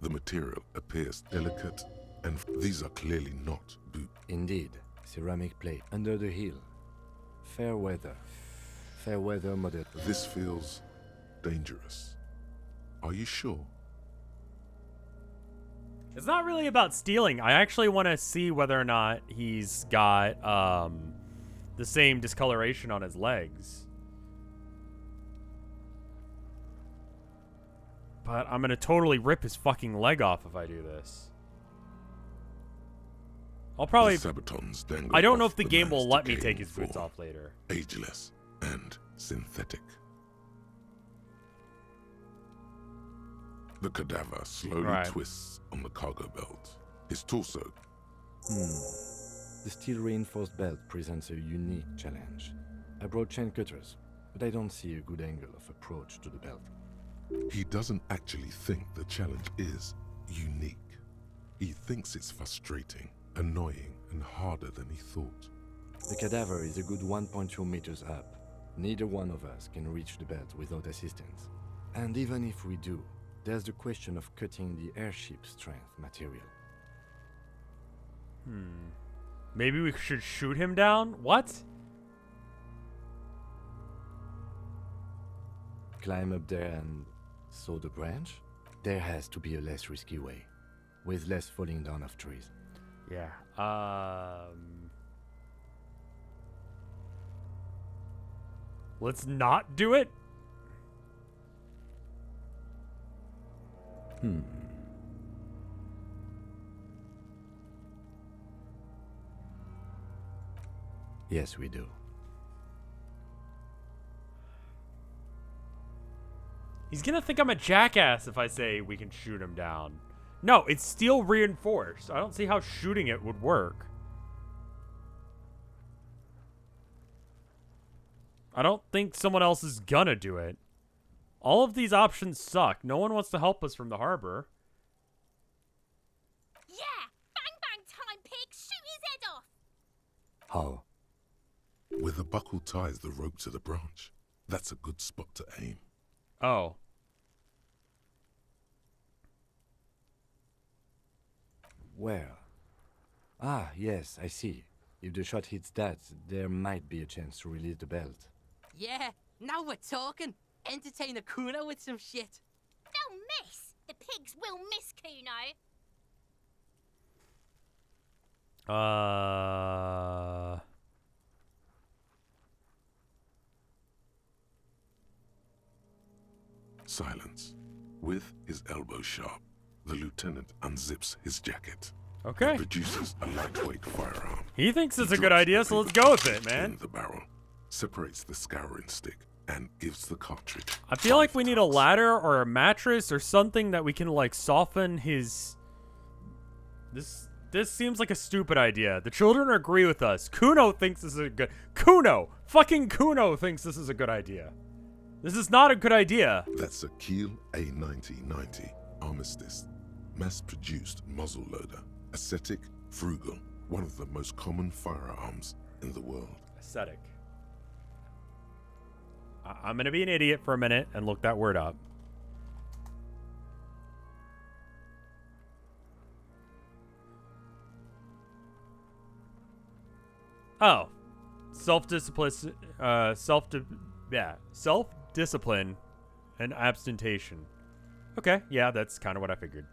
The material appears delicate, and these are clearly not boots. Indeed. Ceramic plate under the heel. Fair weather. Fair weather model. This feels dangerous. Are you sure? It's not really about stealing. I actually want to see whether or not he's got the same discoloration on his legs. But I'm going to totally rip his fucking leg off if I do this. I'll probably... I don't know if the game will let me take his boots off later. Ageless and synthetic. The cadaver slowly twists on the cargo belt. His torso. The steel-reinforced belt presents a unique challenge. I brought chain cutters, but I don't see a good angle of approach to the belt. He doesn't actually think the challenge is unique. He thinks it's frustrating, annoying, and harder than he thought. The cadaver is a good 1.2 meters up. Neither one of us can reach the belt without assistance. And even if we do, there's the question of cutting the airship strength material. Maybe we should shoot him down? What? Climb up there and saw the branch? There has to be a less risky way, with less falling down of trees. Yeah. Let's not do it? Yes, we do. He's gonna think I'm a jackass if I say we can shoot him down. No, it's steel reinforced. I don't see how shooting it would work. I don't think someone else is gonna do it. All of these options suck. No one wants to help us from the harbor. Yeah! Bang bang time, pig! Shoot his head off! How? Where the buckle ties the rope to the branch. That's a good spot to aim. Oh. Where? Ah, yes, I see. If the shot hits that, there might be a chance to release the belt. Yeah, now we're talking. Entertain a Kuno with some shit. They'll miss! The pigs will miss Kuno! Silence. With his elbow sharp, the lieutenant unzips his jacket. Okay. And produces a lightweight firearm. He thinks it's He a good drops idea, the so let's paper go with it, clip man. in the barrel, separates the scouring stick, and gives the cartridge. I feel like 5 we need a tugs. ladder or a mattress or something that we can, like, soften his... This seems like a stupid idea. The children agree with us. Kuno thinks this is a good... Kuno! Fucking Kuno thinks this is a good idea. This is not a good idea. That's a Kiel A9090 Armistice, mass-produced muzzle-loader, ascetic, frugal, one of the most common firearms in the world. Aesthetic. I'm gonna be an idiot for a minute and look that word up. Oh. Self-discipline, self-discipline and abstention. Okay, yeah, that's kind of what I figured.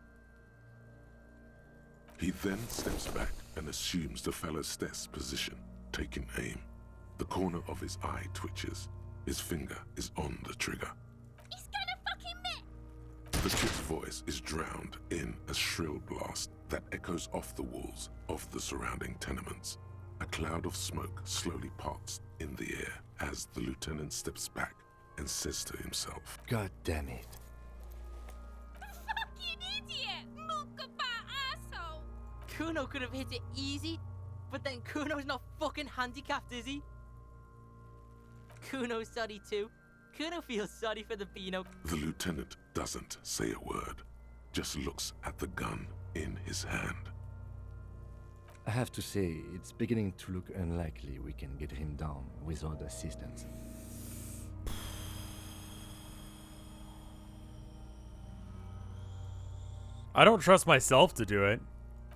He then steps back and assumes the fellow's stance position, taking aim. The corner of his eye twitches. His finger is on the trigger. He's gonna fucking miss! The kid's voice is drowned in a shrill blast that echoes off the walls of the surrounding tenements. A cloud of smoke slowly parts in the air as the lieutenant steps back and says to himself, God damn it. Fucking idiot! Mukabat asshole! Kuno could have hit it easy, but then Kuno's not fucking handicapped, is he? Kuno's sorry too. Kuno feels sorry for the Beano. The lieutenant doesn't say a word, just looks at the gun in his hand. I have to say, it's beginning to look unlikely we can get him down without assistance. I don't trust myself to do it.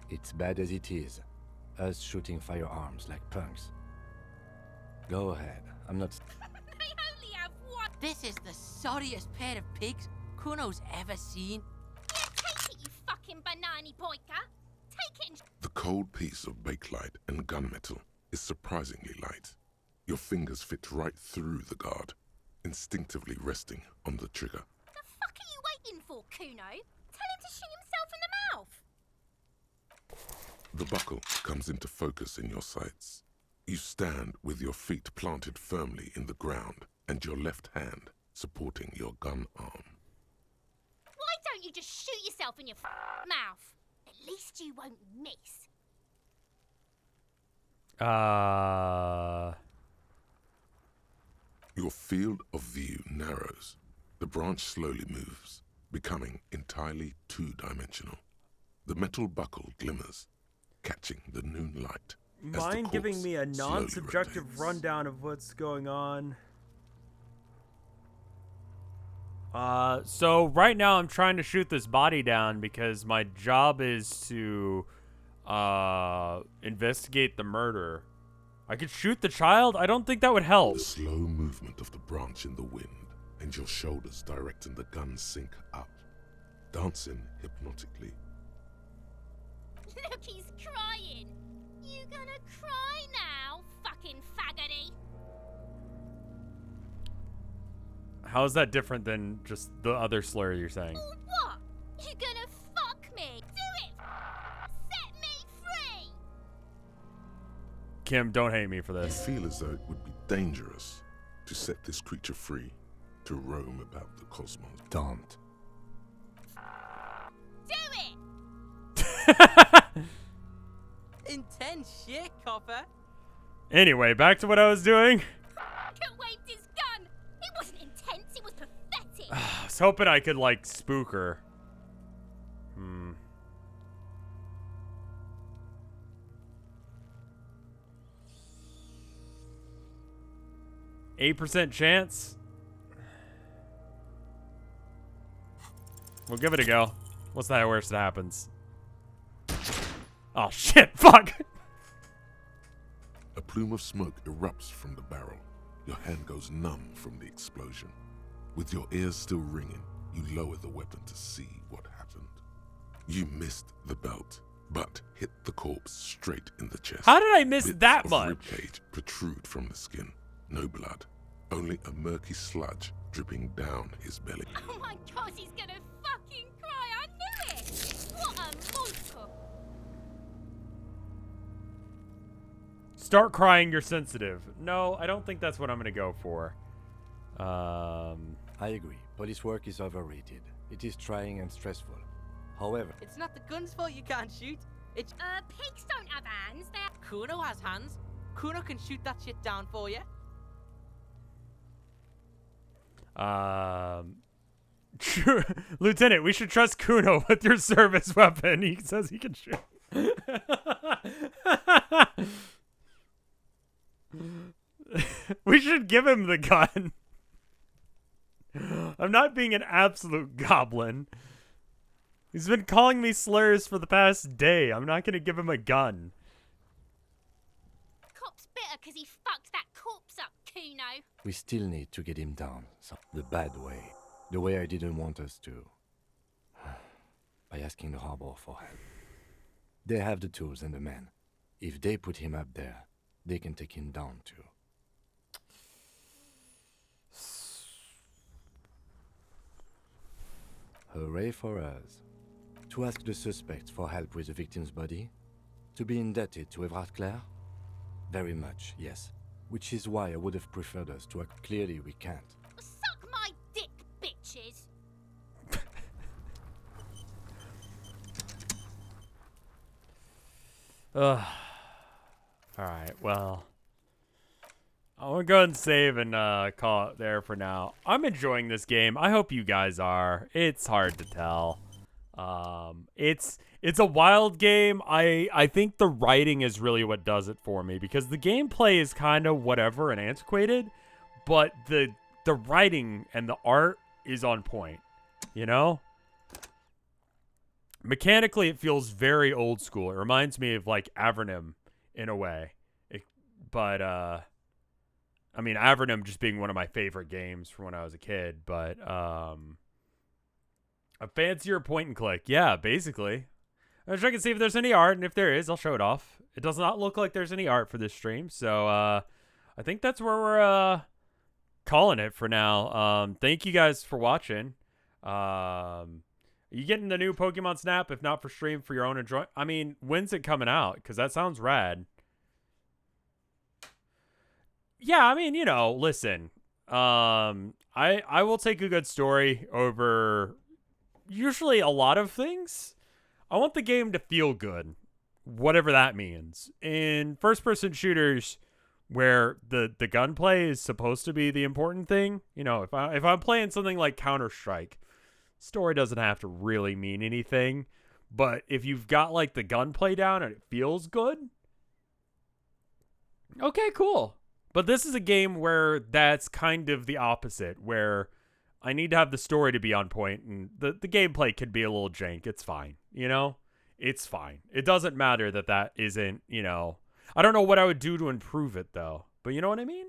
It's bad as it is. Us shooting firearms like punks. Go ahead. I'm not... They only have one! This is the sorriest pair of pigs Kuno's ever seen. Yeah, take it, you fucking banani boyka! Take it and... The cold piece of bakelite and gunmetal is surprisingly light. Your fingers fit right through the guard, instinctively resting on the trigger. The fuck are you waiting for, Kuno? Tell him to shoot himself in the mouth! The buckle comes into focus in your sights. You stand with your feet planted firmly in the ground and your left hand supporting your gun arm. Why don't you just shoot yourself in your mouth? At least you won't miss. Your field of view narrows. The branch slowly moves, becoming entirely two-dimensional. The metal buckle glimmers, catching the noon light. Mind giving me a non-subjective rundown of what's going on? So right now I'm trying to shoot this body down because my job is to investigate the murder. I could shoot the child? I don't think that would help. The slow movement of the branch in the wind and your shoulders directing the gun sink up, dancing hypnotically. Look, he's crying. You gonna cry now, fucking faggoty? How is that different than just the other slur you're saying? Or what? You gonna fuck me? Do it! Set me free! Kim, don't hate me for You this. feel as though it would be dangerous to set this creature free to roam about the cosmos. Don't. Do it! Intense shit, Copper. Anyway, back to what I was doing. Could waved his gun. It wasn't intense, it was pathetic. I was hoping I could, like, spook her. 8% chance? We'll give it a go. What's the worst that happens? Oh, shit, fuck! A plume of smoke erupts from the barrel. Your hand goes numb from the explosion. With your ears still ringing, you lower the weapon to see what happened. You missed the belt, but hit the corpse straight in the chest. How did I miss Bits that of much? Ribcage protrude from the skin. No blood, only a murky sludge dripping down his belly. Oh my god, he's gonna fucking cry. I knew it. What a monster. Start crying, you're sensitive. No, I don't think that's what I'm gonna go for. I agree. Police work is overrated. It is trying and stressful. However, It's not the gun's fault you can't shoot. It's Pigs don't have hands. They're... Kuno has hands. Kuno can shoot that shit down for you. Lieutenant, we should trust Kuno with your service weapon. He says he can shoot. We should give him the gun. I'm not being an absolute goblin. He's been calling me slurs for the past day. I'm not going to give him a gun. Cop's bitter because he fucked that corpse up, Kuno. we still need to get him down. So the bad way. The way I didn't want us to. By asking the harbor for help. They have the tools and the men. If they put him up there, they can take him down too. Hooray for us. To ask the suspect for help with the victim's body? To be indebted to Everard Clare? Very much, yes. Which is why I would have preferred us to act clearly we can't. Suck my dick, bitches. Alright, well. I'm going to go ahead and save and call it there for now. I'm enjoying this game. I hope you guys are. It's hard to tell. It's a wild game. I think the writing is really what does it for me, because the gameplay is kind of whatever and antiquated, but the writing and the art is on point, you know? Mechanically, it feels very old school. It reminds me of, like, Avernum in a way. I mean, Avernum just being one of my favorite games from when I was a kid, but a fancier point and click. Yeah, basically. I'm trying to see if there's any art, and if there is, I'll show it off. It does not look like there's any art for this stream, so I think that's where we're calling it for now. Thank you guys for watching. You getting the new Pokemon Snap, if not for stream, for your own enjoyment? I mean, when's it coming out? Because that sounds rad. Yeah, I mean, you know, listen. I will take a good story over usually a lot of things. I want the game to feel good, whatever that means. In first-person shooters, where the gunplay is supposed to be the important thing, you know, if I'm playing something like Counter-Strike, story doesn't have to really mean anything. But if you've got like the gunplay down and it feels good, okay, cool. But this is a game where that's kind of the opposite, where I need to have the story to be on point, and the gameplay can be a little jank. It's fine, you know? It's fine. It doesn't matter that isn't, you know... I don't know what I would do to improve it, though. But you know what I mean?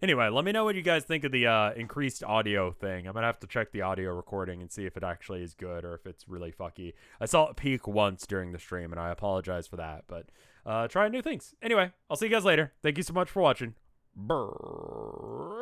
Anyway, let me know what you guys think of the increased audio thing. I'm going to have to check the audio recording and see if it actually is good or if it's really fucky. I saw it peak once during the stream, and I apologize for that. But try new things. Anyway, I'll see you guys later. Thank you so much for watching. Brrr.